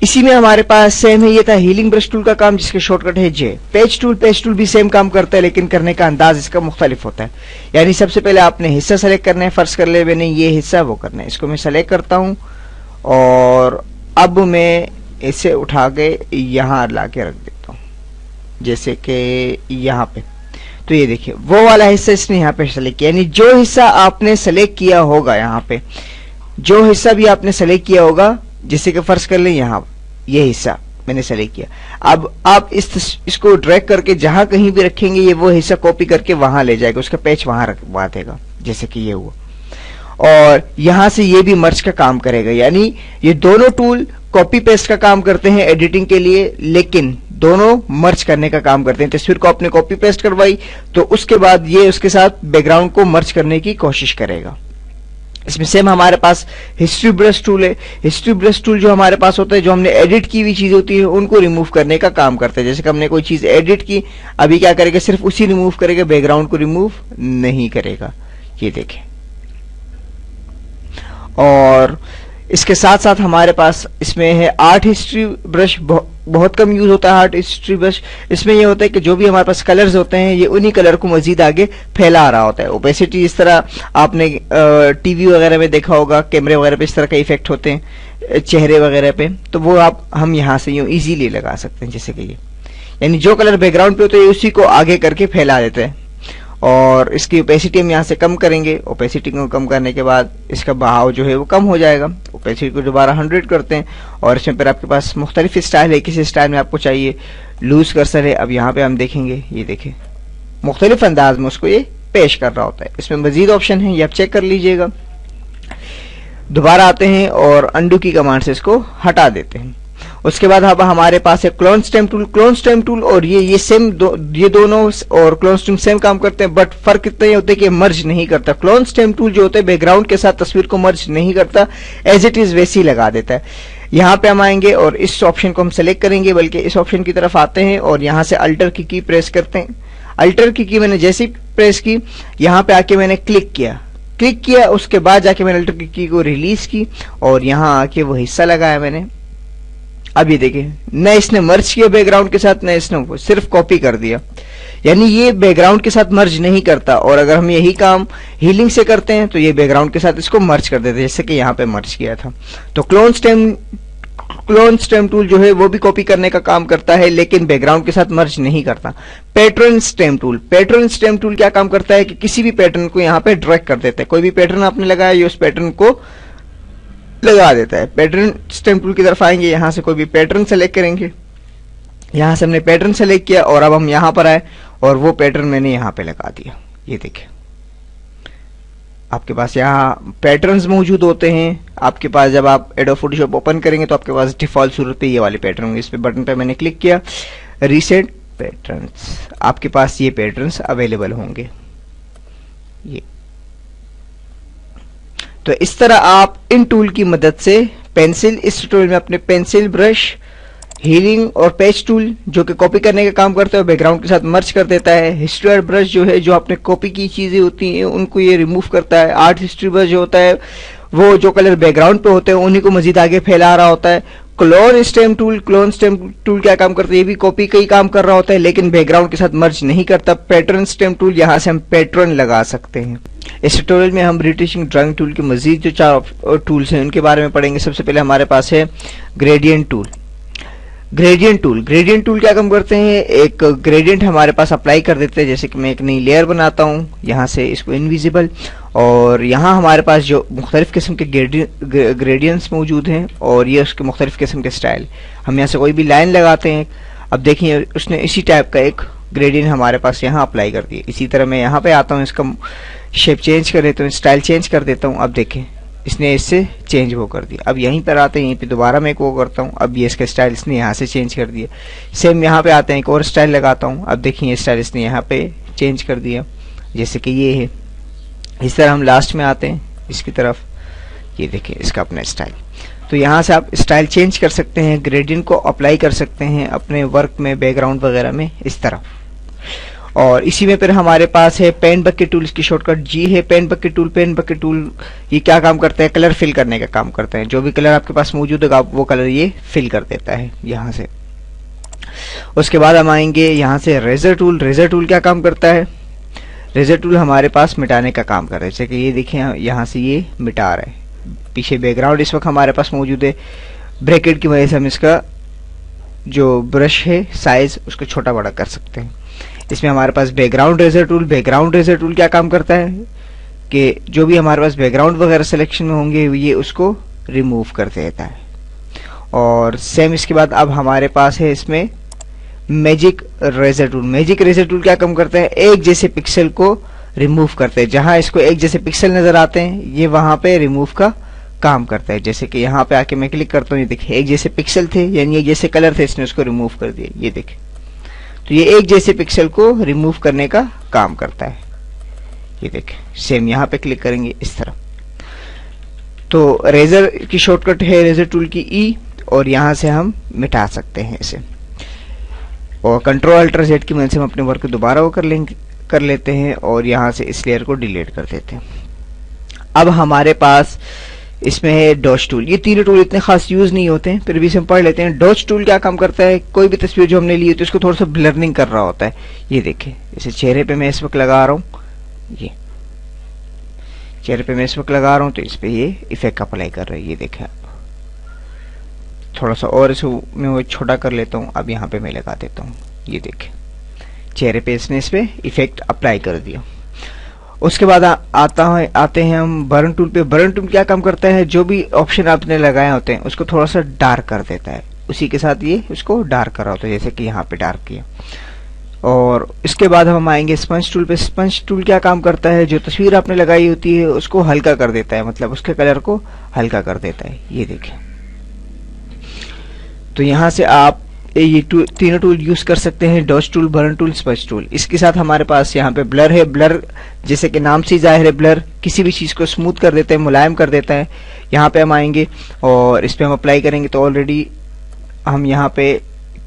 इसी में हमारे पास सेम है। ये था हीलिंग ब्रश टूल का काम, जिसके शॉर्टकट है जे। पेज टूल भी सेम काम करता है, लेकिन करने का अंदाज इसका मुख्तलिफ होता है। यानी सबसे पहले आपने हिस्सा सेलेक्ट करना है, फर्स्ट कर ले मैंने ये हिस्सा वो करना है। इसको मैं सेलेक्ट करता हूं और अब मैं इसे उठा के यहां ला के रख देता हूं, जैसे कि यहाँ पे। तो ये देखिए, वो वाला हिस्सा इसने यहाँ पे सेलेक्ट किया, यानी जो हिस्सा आपने सेलेक्ट किया होगा, यहाँ पे जो हिस्सा भी आपने सेलेक्ट किया होगा, जैसे कि फर्ज कर लें यहाँ ये हिस्सा मैंने सेलेक्ट किया। अब आप इसको ड्रैग करके जहां कहीं भी रखेंगे ये वो हिस्सा कॉपी करके वहां ले जाएगा, उसका पैच वहां रखवा देगा, जैसे कि ये हुआ। और यहां से ये भी मर्ज का काम करेगा, यानी ये दोनों टूल कॉपी पेस्ट का काम करते हैं एडिटिंग के लिए, लेकिन दोनों मर्ज करने का काम करते हैं। तस्वीर को आपने कॉपी पेस्ट करवाई तो उसके बाद ये उसके साथ बैकग्राउंड को मर्ज करने की कोशिश करेगा। इसमें सेम हमारे पास हिस्ट्री ब्रश टूल है। हिस्ट्री ब्रश टूल जो हमारे पास होता है, जो हमने एडिट की हुई चीज होती है उनको रिमूव करने का काम करता है। जैसे कि हमने कोई चीज एडिट की, अभी क्या करेगा, सिर्फ उसी रिमूव करेगा, बैकग्राउंड को रिमूव नहीं करेगा। ये देखें। और इसके साथ साथ हमारे पास इसमें है आर्ट हिस्ट्री ब्रश। बहुत कम यूज होता है आर्ट हिस्ट्री ब्रश। इसमें यह होता है कि जो भी हमारे पास कलर्स होते हैं ये उन्हीं कलर को मजीद आगे फैला रहा होता है। ओपेसिटी इस तरह आपने टीवी वगैरह में देखा होगा, कैमरे वगैरह पे इस तरह का इफेक्ट होते हैं चेहरे वगैरह पे, तो वो हम यहाँ से यूं इजीली लगा सकते हैं। जैसे कि ये, यानी जो कलर बैकग्राउंड पे होता है उसी को आगे करके फैला देते हैं। और इसकी ओपेसिटी हम यहाँ से कम करेंगे। ओपेसिटी को कम करने के बाद इसका बहाव जो है वो कम हो जाएगा। ओपेसिटी को दोबारा 100 करते हैं और इसमें फिर आपके पास मुख्तलिफ स्टाइल है, किसी स्टाइल में आपको चाहिए लूज कर्सर है। अब यहाँ पे हम देखेंगे, ये देखें मुख्तलिफ अंदाज में उसको ये पेश कर रहा होता है। इसमें मजीद ऑप्शन है, ये आप चेक कर लीजिएगा। दोबारा आते हैं और अंडू की कमांड से इसको हटा देते हैं। उसके बाद अब हमारे पास है clone stem tool. Clone stem tool और ये सेम ये दोनों और क्लोन स्टेम सेम काम करते हैं, बट फर्क इतना ही होता है कि मर्ज नहीं करता। क्लोन स्टेम टूल जो होता है बैकग्राउंड के साथ तस्वीर को मर्ज नहीं करता, एज इट इज वैसे ही लगा देता है। यहाँ पे हम आएंगे और इस ऑप्शन को हम सेलेक्ट करेंगे, बल्कि इस ऑप्शन की तरफ आते हैं और यहाँ से अल्टर की प्रेस करते हैं। अल्टर की मैंने जैसे ही प्रेस की, यहाँ पे आके मैंने क्लिक किया, उसके बाद जाके मैंने अल्टर की को रिलीज की और यहाँ आके वो हिस्सा लगाया मैंने। अब ये देखिए, न इसने मर्ज किया बैकग्राउंड के साथ, न इसने सिर्फ कॉपी कर दिया, यानी ये बैकग्राउंड के साथ मर्ज नहीं करता। और अगर हम यही काम हीलिंग से करते हैं तो ये बैकग्राउंड के साथ इसको मर्ज कर देते हैं, जैसे कि यहाँ पे मर्ज किया था। तो क्लोन स्टेम टूल जो है वो भी कॉपी करने का काम करता है, लेकिन बैकग्राउंड के साथ मर्ज नहीं करता। पैटर्न स्टेम टूल क्या काम करता है कि किसी भी पैटर्न को यहाँ पे ड्रैग कर देता है। कोई भी पैटर्न आपने लगाया, ये उस पैटर्न को लगा देता है। पैटर्न स्टेम टूल की तरफ आएंगे, यहां से कोई भी पैटर्न सेलेक्ट करेंगे। यहां से हमने पैटर्न सेलेक्ट किया और अब हम यहां पर आए और वो पैटर्न मैंने यहां पे लगा दिया। ये देखिए, आपके पास यहाँ पैटर्न्स मौजूद होते हैं। आपके पास जब आप एडोब फोटोशॉप ओपन करेंगे तो आपके पास डिफॉल्ट सूरत पे ये वाले पैटर्न होंगे। इस पे बटन पे मैंने क्लिक किया, रीसेट पैटर्न्स, आपके पास ये पैटर्न्स अवेलेबल होंगे। ये तो इस तरह आप इन टूल की मदद से पेंसिल, इस ट्यूटोरियल में अपने पेंसिल, ब्रश, हीलिंग और पेज टूल जो कि कॉपी करने का काम करता है, बैकग्राउंड के साथ मर्ज कर देता है। हिस्ट्री आर्ट ब्रश जो है, जो आपने कॉपी की चीजें होती हैं उनको ये रिमूव करता है। आर्ट हिस्ट्री ब्रश जो होता है वो जो कलर बैकग्राउंड पे होते हैं उन्हीं को मजीद आगे फैला रहा होता है। क्लोन स्टेम टूल क्या काम करता है, ये भी कॉपी का ही काम कर रहा होता है, लेकिन बैकग्राउंड के साथ मर्ज नहीं करता। पैटर्न स्टेम टूल, यहाँ से हम पैटर्न लगा सकते हैं। इस ट्यूटोरियल में हम रिटचिंग ड्राइंग टूल के मजीद जो 4 टूल्स हैं उनके बारे में पढ़ेंगे। सबसे पहले हमारे पास है ग्रेडियंट टूल। ग्रेडियंट टूल क्या काम करते हैं, एक ग्रेडियंट हमारे पास अप्लाई कर देते हैं। जैसे कि मैं एक नई लेयर बनाता हूँ, यहाँ से इसको इनविजिबल, और यहाँ हमारे पास जो मुख्तलिफ किस्म के ग्रेडियंट्स मौजूद हैं और ये उसके मुख्तलिफ किस्म के स्टाइल। हम यहाँ से कोई भी लाइन लगाते हैं, अब देखिए उसने इसी टाइप का एक ग्रेडियंट हमारे पास यहाँ अप्लाई कर दिया। इसी तरह मैं यहाँ पे आता हूँ, इसका शेप चेंज कर देता हूँ, स्टाइल चेंज कर देता हूँ। अब देखें इसने इससे चेंज वो कर दिया। अब यहीं पर आते हैं, यहीं पे दोबारा मैं एक वो करता हूँ, अब ये इसका स्टाइल इसने यहाँ से चेंज कर दिया। सेम यहाँ पे आते हैं, एक और स्टाइल लगाता हूँ, अब देखिए ये स्टाइल इसने यहाँ पे चेंज कर दिया, जैसे कि ये है। इस तरह हम लास्ट में आते हैं इसकी तरफ, ये देखिए इसका अपना स्टाइल। तो यहाँ से आप स्टाइल चेंज कर सकते हैं, ग्रेडियंट को अप्लाई कर सकते हैं अपने वर्क में, बैकग्राउंड वगैरह में, इस तरह। और इसी में फिर हमारे पास है पेन बकेट टूल, इसकी शॉर्टकट जी है। पेन बकेट टूल ये क्या काम करता है, कलर फिल करने का काम करता है। जो भी कलर आपके पास मौजूद होगा वो कलर ये फिल कर देता है यहाँ से। उसके बाद हम आएंगे यहाँ से रेजर टूल क्या काम करता है, रेजर टूल हमारे पास मिटाने का काम कर रहा है। जैसे कि ये देखिए यहाँ से ये मिटा रहा है, पीछे बैकग्राउंड इस वक्त हमारे पास मौजूद है। ब्रैकेट की वजह से हम इसका जो ब्रश है साइज उसको छोटा बड़ा कर सकते हैं। इसमें हमारे पास बैकग्राउंड रेजर टूल क्या काम करता है कि जो भी हमारे पास बैकग्राउंड वगैरह सिलेक्शन में होंगे ये उसको रिमूव कर देता है। और सेम इसके बाद अब हमारे पास है इसमें मैजिक रेजर टूल क्या काम करता है, एक जैसे पिक्सल को रिमूव करते हैं। जहां इसको एक जैसे पिक्सल नजर आते हैं ये वहां पे रिमूव का काम करता है। जैसे कि यहाँ पे आके मैं क्लिक करता हूँ, ये देखिए एक जैसे पिक्सल थे, यानी एक जैसे कलर थे, इसने उसको रिमूव कर दिया। ये देखिए, तो ये एक जैसे पिक्सल को रिमूव करने का काम करता है। ये देखिए सेम यहाँ पे क्लिक करेंगे इस तरह। तो रेजर की शॉर्टकट है रेजर टूल की ई, और यहाँ से हम मिटा सकते हैं इसे। और कंट्रोल अल्टर जेड की मदद से हम अपने वर्क को दोबारा वो कर लेते हैं और यहाँ से इस लेयर को डिलीट कर देते हैं। अब हमारे पास इसमें है डॉच टूल। ये तीनों टूल इतने खास यूज नहीं होते हैं, फिर भी हम पढ़ लेते हैं। डॉच टूल क्या काम करता है, कोई भी तस्वीर जो हमने ली होती है उसको थोड़ा सा ब्लरिंग कर रहा होता है। ये देखिए जैसे चेहरे पे मैं इस वक्त लगा रहा हूँ, ये चेहरे पे मैं इस वक्त लगा रहा हूँ तो इस पे ये इफेक्ट अप्लाई कर रहा है। ये देखें आप, थोड़ा सा और इसे मैं वो छोटा कर लेता हूँ, अब यहाँ पे मैं लगा देता हूँ। ये देखें चेहरे पे इसने इस पे इफेक्ट अप्लाई कर दिया। उसके बाद आते हैं हम बर्न टूल पे। बर्न टूल क्या काम करता है, जो भी ऑप्शन आपने लगाए होते हैं उसको थोड़ा सा डार्क कर देता है, उसी के साथ ये उसको डार्क कर रहा होता है, जैसे कि यहाँ पे डार्क किया। और इसके बाद हम आएंगे स्पंज टूल पे। स्पंज टूल क्या काम करता है, जो तस्वीर आपने लगाई होती है उसको हल्का कर देता है, मतलब उसके कलर को हल्का कर देता है। ये देखें, तो यहाँ से आप ये तीनों टूल यूज कर सकते हैं, dodge tool, burn tool, sponge tool. इसके साथ हमारे पास यहाँ पे ब्लर है। ब्लर जैसे कि नाम से जाहिर है, ब्लर किसी भी चीज को स्मूथ कर देता है, मुलायम कर देता है। यहाँ पे हम आएंगे और इस पे हम अप्लाई करेंगे, तो ऑलरेडी हम यहाँ पे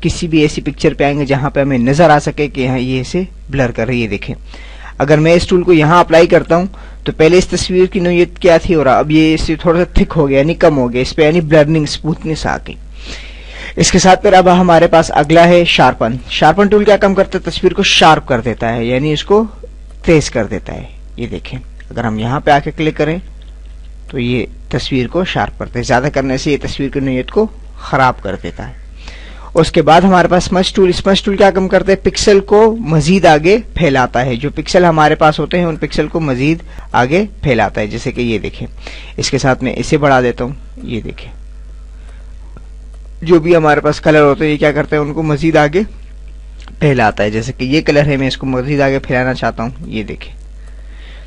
किसी भी ऐसी पिक्चर पे आएंगे जहां पे हमें नजर आ सके कि यहाँ ये इसे ब्लर कर रही है। देखें, अगर मैं इस टूल को यहाँ अप्लाई करता हूं तो पहले इस तस्वीर की नोयत क्या थी और अब ये इससे थोड़ा सा थिक हो गया, यानी कम हो गया, इस पे यानी ब्लरिंग, स्मूथनेस आ गई। इसके साथ फिर अब हमारे पास अगला है शार्पन। शार्पन टूल क्या काम करता है, तस्वीर को शार्प कर देता है, यानी इसको तेज कर देता है। ये देखें, अगर हम यहाँ पे आके क्लिक करें तो ये तस्वीर को शार्प करते हैं। ज्यादा करने से ये तस्वीर की नोयत को खराब कर देता है। उसके बाद हमारे पास स्मज टूल। स्मज टूल क्या काम करता है, पिक्सल को मजीद आगे फैलाता है। जो पिक्सल हमारे पास होते हैं उन पिक्सल को मजीद आगे फैलाता है, जैसे कि ये देखें। इसके साथ में इसे बढ़ा देता हूं, ये देखें, जो भी हमारे पास कलर होते हैं ये क्या करते हैं, उनको मजीद आगे फैलाता है। जैसे कि ये कलर है, मैं इसको मजीद आगे फैलाना चाहता हूं, ये देखें,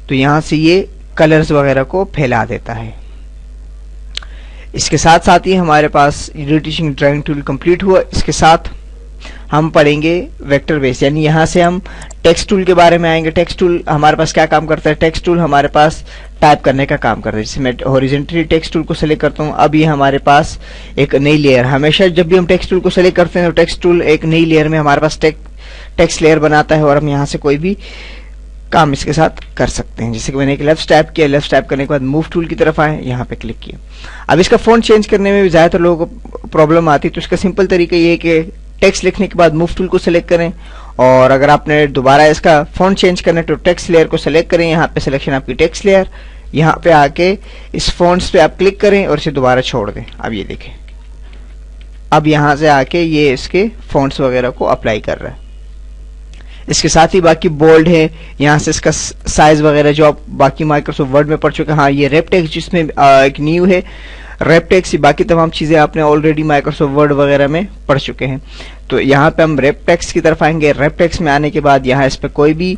तो यहां से ये कलर्स वगैरह को फैला देता है। इसके साथ साथ ही हमारे पास इरिटेशन ड्राइंग टूल कंप्लीट हुआ। इसके साथ हम पढ़ेंगे वेक्टर बेस, यानी यहाँ से हम टेक्स्ट टूल के बारे में आएंगे। टेक्स्ट टूल हमारे पास क्या काम करता है, टेक्स्ट टूल हमारे पास टाइप करने का काम करता है। जैसे मैं हॉरिजॉन्टली टेक्स्ट टूल को सेलेक्ट करता हूँ, अब ये हमारे पास एक नई लेयर, हमेशा जब भी हम टेक्स्ट टूल को सेलेक्ट करते हैं तो टेक्स्ट टूल एक नई लेयर में हमारे पास टेक्स्ट लेयर बनाता है और हम यहाँ से कोई भी काम इसके साथ कर सकते हैं। जैसे कि मैंने एक लेफ्ट टैप किया, लेफ्ट टैप करने के बाद मूव टूल की तरफ आए, यहाँ पे क्लिक किया। अब इसका फॉन्ट चेंज करने में भी ज्यादातर लोगों को प्रॉब्लम आती है, तो इसका सिंपल तरीका ये है कि टेक्स्ट लिखने के बाद मूव टूल को सिलेक्ट करें, और अगर आपने दोबारा इसका फॉन्ट चेंज करना है तो टेक्स्ट लेयर को सिलेक्ट करें। यहाँ पे सिलेक्शन आपकी टेक्स्ट लेयर, यहाँ पे आके इस फॉन्ट्स पे आप क्लिक करें और इसे दोबारा छोड़ दें। अब ये देखें, अब यहाँ से आके ये इसके फॉन्ट्स वगैरह को अप्लाई कर रहा है। इसके साथ ही बाकी बोल्ड है, यहाँ से इसका साइज वगैरह जो आप बाकी माइक्रोसॉफ्ट वर्ड में पढ़ चुके हैं। हाँ, ये रैप टेक्स्ट जिसमें एक न्यू है रैप टेक्स्ट, बाकी तमाम चीजें आपने ऑलरेडी माइक्रोसॉफ्ट वर्ड वगैरह में पढ़ चुके हैं। तो यहाँ पे हम रैप टेक्स्ट की तरफ आएंगे। रैप टेक्स्ट में आने के बाद यहाँ इस पे कोई भी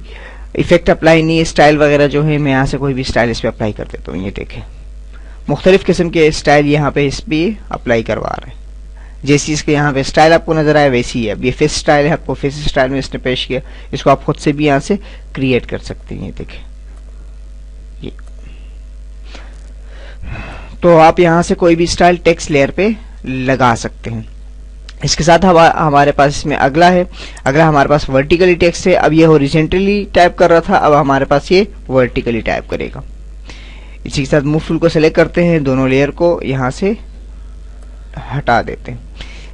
इफेक्ट अप्लाई नहीं है, स्टाइल वगैरह जो है मैं यहाँ से कोई भी स्टाइल इस पे अप्लाई कर देता हूँ। ये देखें, मुख्तलिफ किस्म के स्टाइल यहाँ पे इस पे अप्लाई करवा रहे हैं। जैसी इसके यहाँ पे स्टाइल आपको नजर आया वैसी है। अब ये फेस स्टाइल है, आपको फेस स्टाइल में इसने पेश किया, इसको आप खुद से भी यहाँ से क्रिएट कर सकते हैं। ये देखें, ये तो आप यहाँ से कोई भी स्टाइल टेक्स्ट लेयर पे लगा सकते हैं। इसके साथ हमारे पास इसमें अगला है, अगला हमारे पास वर्टिकली टेक्स्ट है। अब ये हॉरिजॉन्टली टाइप कर रहा था, अब हमारे पास ये वर्टिकली टाइप करेगा। इसी के साथ मूव टूल को सेलेक्ट करते हैं, दोनों लेयर को यहाँ से हटा देते हैं।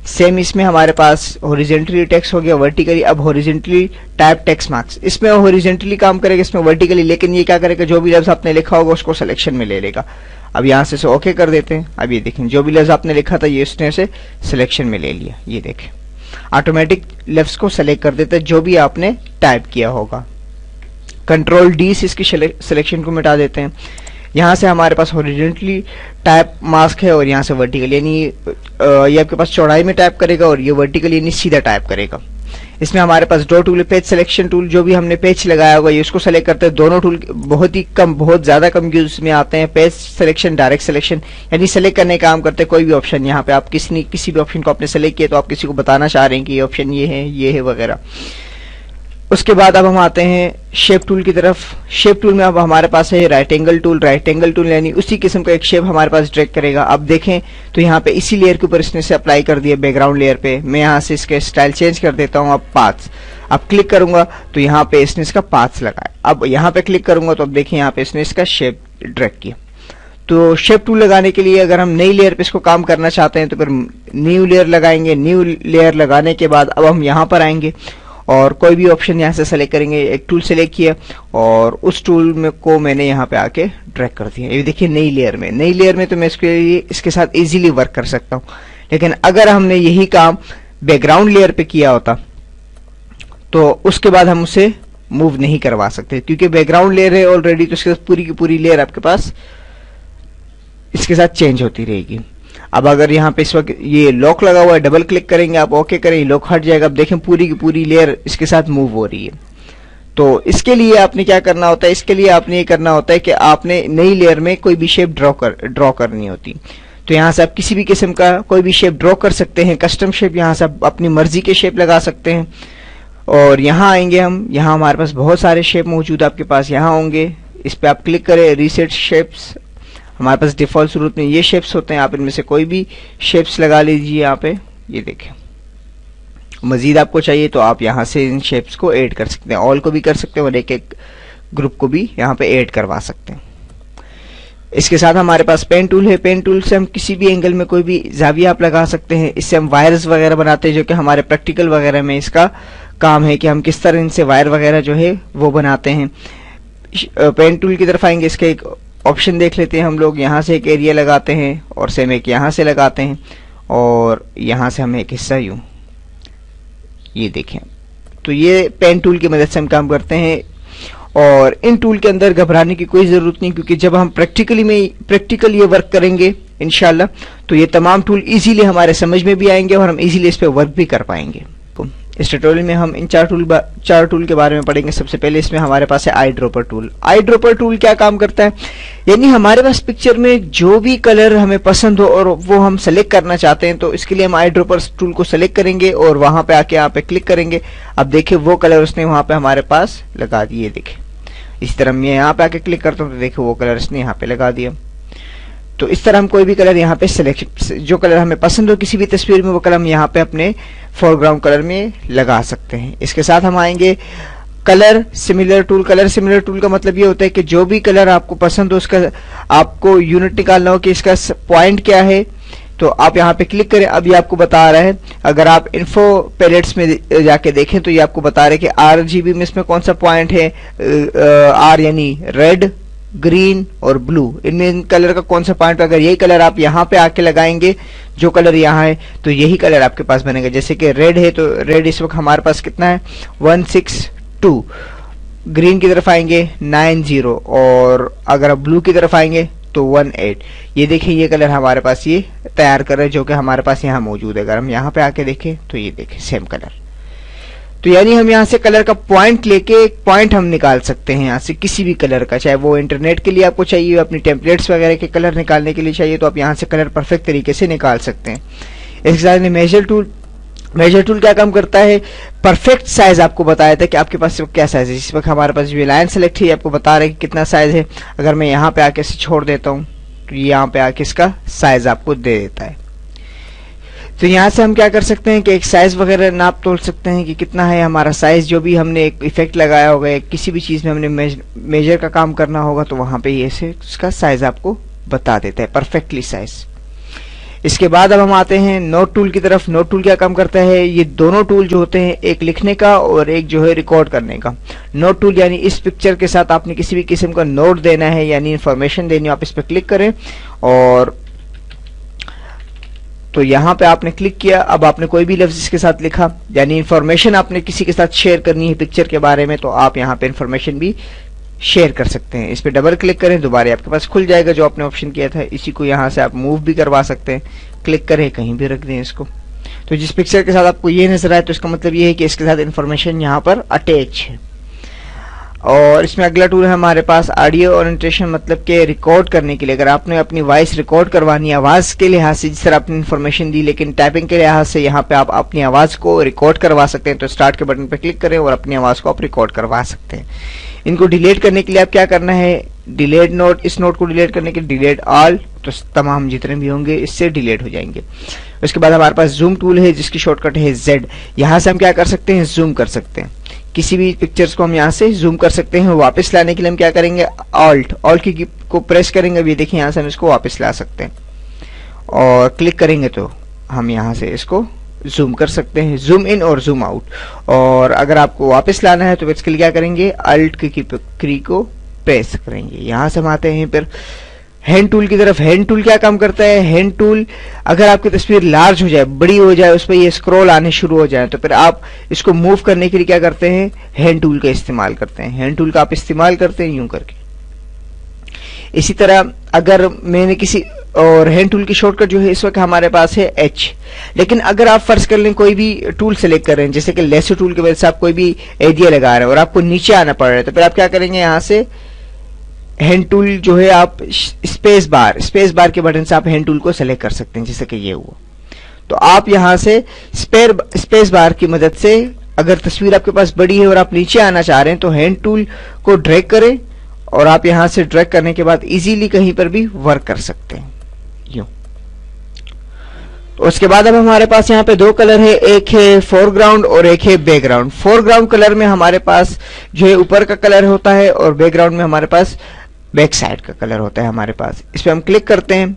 सेम इसमें हमारे पास हॉरिजॉन्टली टेक्स्ट हो गया, वर्टिकली अब हॉरिजॉन्टली टाइप टेक्स्ट मार्क्स। इसमें हॉरिजॉन्टली काम करेगा, इसमें वर्टिकली, लेकिन ये क्या करेगा, जो भी लफ्ज आपने लिखा होगा उसको सिलेक्शन में ले लेगा। अब यहाँ से ओके कर देते हैं। अब ये देखें, जो भी लफ्ज आपने लिखा था ये उसने से सिलेक्शन में ले लिया। ये देखें, ऑटोमेटिक लफ्ज को सेलेक्ट कर देता है जो भी आपने टाइप किया होगा। कंट्रोल डी से इसकी सिलेक्शन को मिटा देते हैं। यहाँ से हमारे पास हॉरिजॉन्टली टाइप मास्क है और यहाँ से वर्टिकल, यानी ये आपके पास चौड़ाई में टाइप करेगा और ये वर्टिकल यानी सीधा टाइप करेगा। इसमें हमारे पास दो टूल है, पेज सिलेक्शन टूल, जो भी हमने पेज लगाया होगा ये उसको सेलेक्ट करते हैं। दोनों टूल बहुत ही कम, बहुत ज्यादा कम यूज में आते हैं। पेज सिलेक्शन, डायरेक्ट सिलेक्शन, यानी सेलेक्ट करने का काम करते हैं कोई भी ऑप्शन। यहाँ पे आप किसी भी ऑप्शन को आपने सेलेक्ट किया तो आप किसी को बताना चाह रहे हैं कि ये ऑप्शन ये है वगैरह। उसके बाद अब हम आते हैं शेप टूल की तरफ। शेप टूल में अब हमारे पास है right angle tool. Right angle tool यानी उसी किस्म का एक शेप हमारे पास ड्रैग करेगा। अब देखें तो यहाँ पे इसी लेयर के ऊपर इसने से अप्लाई कर दिया, बैकग्राउंड लेयर पे। मैं यहाँ से इसके स्टाइल चेंज कर देता हूँ। अब पाथ्स, अब क्लिक करूंगा तो यहाँ पे इसने इसका पाथ्स लगाया। अब यहाँ पे क्लिक करूंगा तो अब देखिए यहाँ पे इसने इसका शेप ड्रैग किया। तो शेप टूल लगाने के लिए अगर हम नई लेयर पे इसको काम करना चाहते हैं तो फिर न्यू लेयर लगाएंगे। न्यू लेयर लगाने के बाद अब हम यहाँ पर आएंगे और कोई भी ऑप्शन यहाँ से सेलेक्ट करेंगे। एक टूल सेलेक्ट किया और उस टूल में को मैंने यहाँ पे आके ड्रैग कर दिया। ये देखिए नई लेयर में तो मैं इसके साथ इजीली वर्क कर सकता हूँ। लेकिन अगर हमने यही काम बैकग्राउंड लेयर पे किया होता तो उसके बाद हम उसे मूव नहीं करवा सकते, क्योंकि बैकग्राउंड लेयर है ऑलरेडी, तो इसके साथ पूरी की पूरी लेयर आपके पास इसके साथ चेंज होती रहेगी। अब अगर यहाँ पे इस वक्त ये लॉक लगा हुआ है, डबल क्लिक करेंगे आप, ओके करें, लॉक हट जाएगा। अब देखें पूरी की पूरी लेयर इसके साथ मूव हो रही है। तो इसके लिए आपने क्या करना होता है, इसके लिए आपने ये करना होता है कि आपने नई लेयर में कोई भी शेप ड्रॉ करनी होती। तो यहाँ से आप किसी भी किस्म का कोई भी शेप ड्रॉ कर सकते हैं, कस्टम शेप, यहाँ से आप अपनी मर्जी के शेप लगा सकते हैं। और यहाँ आएंगे हम, यहाँ हमारे पास बहुत सारे शेप मौजूद आपके पास यहाँ होंगे, इस पे आप क्लिक करें, रीसेट शेप्स। हमारे पास डिफॉल्ट सूरत में ये शेप्स होते हैं, आप इनमें से कोई भी शेप्स लगा लीजिए। यहाँ पे ये देखें, मजीद आपको चाहिए तो आप यहाँ से इन शेप्स को ऐड कर सकते हैं, ऑल को भी कर सकते हैं और एक एक ग्रुप को भी यहाँ पे ऐड करवा सकते हैं। इसके साथ हमारे पास पेन टूल है। पेन टूल से हम किसी भी एंगल में कोई भी जाविया आप लगा सकते हैं। इससे हम वायर्स वगैरह बनाते हैं, जो कि हमारे प्रैक्टिकल वगैरह में इसका काम है कि हम किस तरह इनसे वायर वगैरह जो है वो बनाते हैं। पेन टूल की तरफ आएंगे, इसका एक ऑप्शन देख लेते हैं हम लोग। यहाँ से एक एरिया लगाते हैं और सेम एक यहाँ से लगाते हैं और यहाँ से हम एक हिस्सा यूं, ये देखें। तो ये पेन टूल की मदद से हम काम करते हैं और इन टूल के अंदर घबराने की कोई जरूरत नहीं, क्योंकि जब हम प्रैक्टिकल ये वर्क करेंगे इंशाल्लाह, तो ये तमाम टूल इजीली हमारे समझ में भी आएंगे और हम इजीली इस पे वर्क भी कर पाएंगे। इस ट्यूटोरियल में हम इन चार टूल के बारे में पढ़ेंगे। सबसे पहले इसमें हमारे पास है eye dropper tool. Eye dropper tool क्या काम करता है, यानी हमारे पास पिक्चर में जो भी कलर हमें पसंद हो और वो हम सेलेक्ट करना चाहते हैं, तो इसके लिए हम आई ड्रॉपर टूल को सेलेक्ट करेंगे और वहां पे आके यहाँ पे क्लिक करेंगे। अब देखिए वो कलर उसने वहां पे हमारे पास लगा दिए, देखे। इस तरह मैं यहाँ पे आके क्लिक करता हूँ तो देखिए वो कलर इसने यहाँ पे लगा दिया। तो इस तरह हम कोई भी कलर यहाँ पे सिलेक्ट, जो कलर हमें पसंद हो किसी भी तस्वीर में, वो कलर हम यहाँ पे अपने फोरग्राउंड कलर में लगा सकते हैं। इसके साथ हम आएंगे colour similar tool. Colour similar tool का मतलब ये होता है कि जो भी कलर आपको पसंद हो उसका आपको यूनिट निकालना हो कि इसका पॉइंट क्या है, तो आप यहाँ पे क्लिक करें। अब ये आपको बता रहा है, अगर आप इन्फो पैलेट्स में जाके देखें तो ये आपको बता रहा है कि RGB में इसमें कौन सा पॉइंट है, R यानी रेड, ग्रीन और ब्लू, इनमें इन कलर का कौन सा पॉइंट। अगर यही कलर आप यहाँ पे आके लगाएंगे, जो कलर यहाँ है, तो यही कलर आपके पास बनेगा। जैसे कि रेड है तो रेड इस वक्त हमारे पास कितना है 162, ग्रीन की तरफ आएंगे 90 और अगर आप ब्लू की तरफ आएंगे तो 18। ये देखिए ये कलर हमारे पास ये तैयार कर रहे हैं, जो कि हमारे पास यहाँ मौजूद है। अगर हम यहाँ पे आके देखें तो ये देखें सेम कलर। तो यानी हम यहाँ से कलर का पॉइंट लेके एक पॉइंट हम निकाल सकते हैं यहाँ से किसी भी कलर का, चाहे वो इंटरनेट के लिए आपको चाहिए, अपनी टेम्पलेट्स वगैरह के कलर निकालने के लिए चाहिए, तो आप यहाँ से कलर परफेक्ट तरीके से निकाल सकते हैं। इसके साथ मेजर टूल क्या काम करता है, परफेक्ट साइज आपको बताया था कि आपके पास क्या साइज है। इस वक्त हमारे पास जो लाइन सेलेक्ट है आपको बता रहा है कि कितना साइज है। अगर मैं यहाँ पे आके इसे छोड़ देता हूँ तो यहाँ पे आके इसका साइज आपको दे देता है। तो यहाँ से हम क्या कर सकते हैं कि एक साइज वगैरह नाप तोल सकते हैं कि कितना है हमारा साइज। जो भी हमने एक इफेक्ट लगाया होगा, किसी भी चीज में हमने मेजर का काम करना होगा, तो वहां पे ये से उसका साइज आपको बता देता है, परफेक्टली साइज। इसके बाद अब हम आते हैं नोट टूल की तरफ। नोट टूल क्या काम करता है, ये दोनों टूल जो होते हैं, एक लिखने का और एक जो है रिकॉर्ड करने का। नोट टूल यानी इस पिक्चर के साथ आपने किसी भी किस्म का नोट देना है यानी इंफॉर्मेशन देनी, आप इस पर क्लिक करें और तो यहाँ पे आपने क्लिक किया। अब आपने कोई भी लफ्ज इसके साथ लिखा, यानी इन्फॉर्मेशन आपने किसी के साथ शेयर करनी है पिक्चर के बारे में, तो आप यहाँ पे इन्फॉर्मेशन भी शेयर कर सकते हैं। इस पे डबल क्लिक करें, दोबारा आपके पास खुल जाएगा जो आपने ऑप्शन किया था। इसी को यहाँ से आप मूव भी करवा सकते हैं, क्लिक करें कहीं भी रख दें इसको। तो जिस पिक्चर के साथ आपको ये नजर आए तो इसका मतलब ये है कि इसके साथ इन्फॉर्मेशन यहाँ पर अटैच है। और इसमें अगला टूल है हमारे पास ऑडियो ओरिएंटेशन, मतलब कि रिकॉर्ड करने के लिए। अगर आपने अपनी वॉइस रिकॉर्ड करवानी है आवाज के लिहाज से, जिस तरह आपने इन्फॉर्मेशन दी, लेकिन टाइपिंग के लिहाज से यहाँ पे आप अपनी आवाज को रिकॉर्ड करवा सकते हैं, तो स्टार्ट के बटन पर क्लिक करें और अपनी आवाज को आप रिकॉर्ड करवा सकते हैं। इनको डिलीट करने के लिए आप क्या करना है, डिलीट नोट, इस नोट को डिलीट करने के लिए डिलीट ऑल, तो तमाम जितने भी होंगे इससे डिलीट हो जाएंगे। उसके बाद हमारे पास जूम टूल है जिसकी शॉर्टकट है Z। यहाँ से हम क्या कर सकते हैं, जूम कर सकते हैं। किसी भी पिक्चर्स को हम यहाँ से जूम कर सकते हैं। वापस लाने के लिए हम क्या करेंगे, ऑल्ट की को प्रेस करेंगे। अभी देखिए यहाँ से हम इसको वापस ला सकते हैं और क्लिक करेंगे तो हम यहाँ से इसको जूम कर सकते हैं, जूम इन और जूम आउट। और अगर आपको वापस लाना है तो इसके लिए क्या करेंगे, अल्ट की को प्रेस करेंगे। यहाँ से हम आते हैं फिर हैंड टूल की तरफ। हैंड टूल क्या काम करता है? हैंड टूल अगर आपकी तस्वीर लार्ज हो जाए, बड़ी हो जाए, उस पर ये स्क्रॉल आने शुरू हो जाए, तो फिर आप इसको मूव करने के लिए क्या करते हैं? हैंड टूल का इस्तेमाल करते हैं। हैंड टूल का आप इस्तेमाल करते हैं यूं करके। इसी तरह अगर मैंने किसी और हैंड टूल की शॉर्टकट जो है इस वक्त हमारे पास है H, लेकिन अगर आप फर्ज कर लें कोई भी टूल सेलेक्ट कर रहे हैं, जैसे कि लेसो टूल की वजह से आप कोई भी एरिया लगा रहे हैं और आपको नीचे आना पड़ रहा है, तो फिर आप क्या करेंगे? यहाँ से हैंड टूल जो है आप स्पेस बार के बटन से आप हैंड टूल को सेलेक्ट कर सकते हैं, जैसे कि ये हुआ। तो आप यहां से स्पेस बार की मदद से अगर तस्वीर आपके पास बड़ी है और आप नीचे आना चाह रहे हैं तो हैंड टूल को ड्रैग करें और आप यहां से ड्रैग करने के बाद इजीली कहीं पर भी वर्क कर सकते हैं यूं। तो उसके बाद अब हमारे पास यहाँ पे दो कलर है, एक है फोरग्राउंड और एक है बैकग्राउंड। फोरग्राउंड कलर में हमारे पास जो है ऊपर का कलर होता है और बैकग्राउंड में हमारे पास बैक साइड का कलर होता है हमारे पास। इस पर हम क्लिक करते हैं,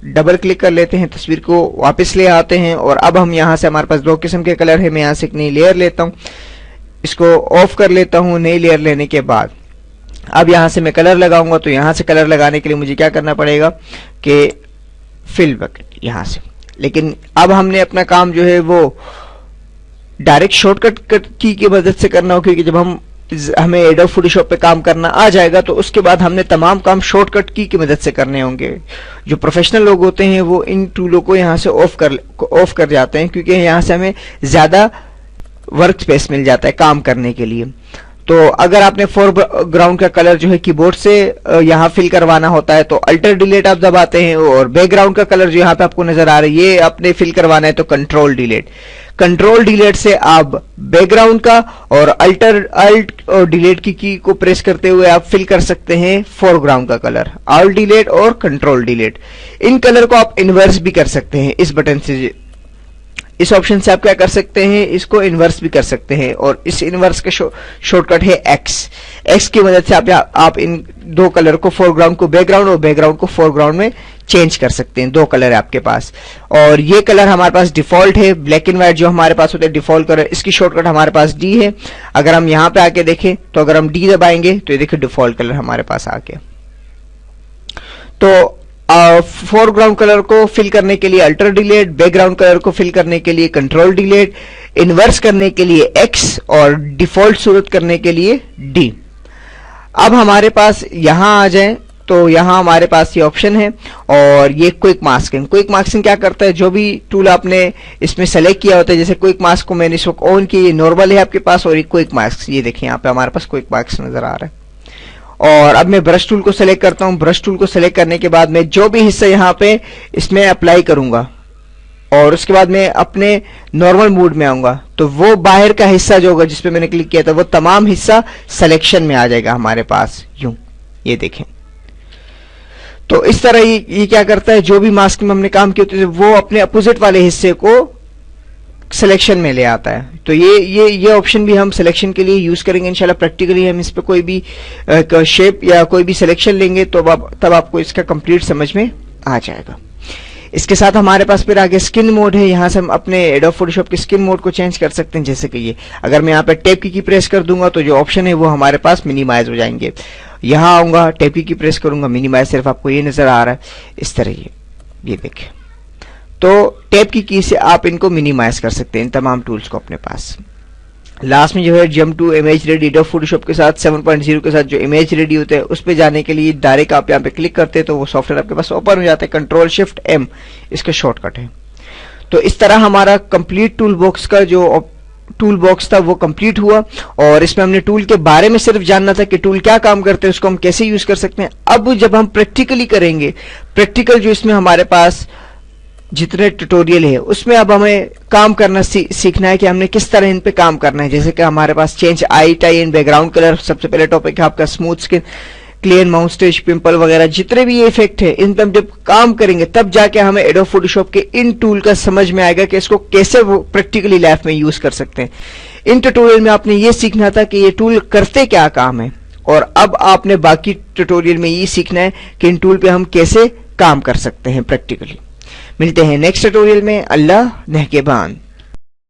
डबल क्लिक कर लेते हैं, तस्वीर को वापस ले आते हैं और अब हम यहाँ से हमारे पास दो किस्म के कलर है। मैं यहाँ से एक नई लेयर लेता हूँ, इसको ऑफ कर लेता हूँ। नई लेयर लेने के बाद अब यहाँ से मैं कलर लगाऊंगा, तो यहाँ से कलर लगाने के लिए मुझे क्या करना पड़ेगा कि फिल बकेट यहाँ से। लेकिन अब हमने अपना काम जो है वो डायरेक्ट शॉर्टकट की मदद से करना हो, क्योंकि जब हमें एडोब फोटोशॉप पे काम करना आ जाएगा तो उसके बाद हमने तमाम काम शॉर्टकट की मदद से करने होंगे। जो प्रोफेशनल लोग होते हैं वो इन टूलों को यहाँ से ऑफ कर जाते हैं, क्योंकि यहाँ से हमें ज्यादा वर्क स्पेस मिल जाता है काम करने के लिए। तो अगर आपने फोरग्राउंड का कलर जो है कीबोर्ड से यहाँ फिल करवाना होता है तो अल्टर डिलीट आप दबाते हैं, और बैकग्राउंड का कलर जो यहाँ पे आपको नजर आ रहा है ये आपने फिल करवाना है तो कंट्रोल डिलीट से आप बैकग्राउंड का और अल्ट और डिलीट की को प्रेस करते हुए आप फिल कर सकते हैं फोरग्राउंड का कलर। अल्ट डिलीट और कंट्रोल डिलीट, इन कलर को आप इन्वर्स भी कर सकते हैं इस बटन से। इस ऑप्शन से आप क्या कर सकते हैं? इसको इन्वर्स भी कर सकते हैं, और इस इन्वर्स का शॉर्टकट है एक्स की मदद से आप इन दो कलर को, फोरग्राउंड को बैकग्राउंड और बैकग्राउंड को फोरग्राउंड में चेंज कर सकते हैं। दो कलर है आपके पास, और ये कलर हमारे पास डिफॉल्ट है, ब्लैक एंड व्हाइट जो हमारे पास होता है डिफॉल्ट कलर। इसकी शॉर्टकट हमारे पास डी है। अगर हम यहाँ पे आके देखें तो अगर हम डी दबाएंगे तो ये देखिए डिफॉल्ट कलर हमारे पास आ गया। तो फोरग्राउंड कलर को फिल करने के लिए अल्टर डिलीट, बैकग्राउंड कलर को फिल करने के लिए कंट्रोल डिलीट, इन्वर्स करने के लिए एक्स और डिफॉल्ट सूरत करने के लिए डी। अब हमारे पास यहां आ जाए तो यहां हमारे पास ये ऑप्शन है, और ये क्विक मास्किंग। क्विक मास्किंग क्या करता है? जो भी टूल आपने इसमें सेलेक्ट किया होता है, जैसे क्विक मास्क को मैंने इस वक्त ऑन किया, ये नॉर्मल है आपके पास, और ये क्विक मास्क, ये देखिए यहाँ पे हमारे पास क्विक मास्क नजर आ रहा है। और अब मैं ब्रश टूल को सेलेक्ट करता हूं। ब्रश टूल को सेलेक्ट करने के बाद मैं जो भी हिस्सा यहाँ पे इसमें अप्लाई करूंगा और उसके बाद मैं अपने नॉर्मल मोड में आऊंगा, तो वो बाहर का हिस्सा जो होगा जिसपे मैंने क्लिक किया था वो तमाम हिस्सा सिलेक्शन में आ जाएगा हमारे पास यूं। ये देखें, तो इस तरह ये क्या करता है? जो भी मास्क में हमने काम किया तो वो अपने अपोजिट वाले हिस्से को सिलेक्शन में ले आता है। तो ये ऑप्शन भी हम सिलेक्शन के लिए यूज करेंगे इंशाल्लाह। प्रैक्टिकली हम इस पे कोई भी शेप या कोई भी सिलेक्शन लेंगे तो तब आपको इसका कंप्लीट समझ में आ जाएगा। इसके साथ हमारे पास फिर आगे स्किन मोड है। यहाँ से हम अपने एडोब फोटोशॉप के स्किन मोड को चेंज कर सकते हैं, जैसे कि ये अगर मैं यहाँ पे टैब की प्रेस कर दूंगा तो जो ऑप्शन है वो हमारे पास मिनिमाइज हो जाएंगे। यहाँ आऊंगा, टैब की प्रेस करूंगा, मिनिमाइज सिर्फ आपको ये नजर आ रहा है इस तरह। ये देखिए, तो टैब की से आप इनको मिनिमाइज कर सकते हैं इन तमाम टूल्स को अपने पास। लास्ट में जो है jump to image ready, Adobe Photoshop के साथ 7.0 के साथ जो इमेज रेडी होते हैं उस पे जाने के लिए डायरेक्ट आप यहाँ पे क्लिक करते हैं तो वो सॉफ्टवेयर आपके पास ओपन हो जाता है। कंट्रोल शिफ्ट एम इसका शॉर्टकट है। तो इस तरह हमारा कंप्लीट टूल बॉक्स का जो टूल बॉक्स था वो कंप्लीट हुआ, और इसमें हमने टूल के बारे में सिर्फ जानना था कि टूल क्या काम करते हैं, उसको हम कैसे यूज कर सकते हैं। अब जब हम प्रैक्टिकली करेंगे, प्रैक्टिकल जो इसमें हमारे पास जितने ट्यूटोरियल है उसमें अब हमें काम करना सीखना है कि हमने किस तरह इन पे काम करना है। जैसे कि हमारे पास change I tie in background colour, सबसे पहले टॉपिक है आपका स्मूथ स्किन, क्लियर माउस्टेज, पिंपल वगैरह जितने भी ये इफेक्ट है, इन पर जब काम करेंगे तब जाके हमें एडोब फोटोशॉप के इन टूल का समझ में आएगा कि इसको कैसे वो प्रैक्टिकली लाइफ में यूज कर सकते हैं। इन ट्यूटोरियल में आपने ये सीखना था कि ये टूल करते क्या काम है, और अब आपने बाकी ट्यूटोरियल में ये सीखना है कि इन टूल पे हम कैसे काम कर सकते हैं प्रैक्टिकली। मिलते हैं नेक्स्ट ट्यूटोरियल में। अल्लाह नेहकेबान।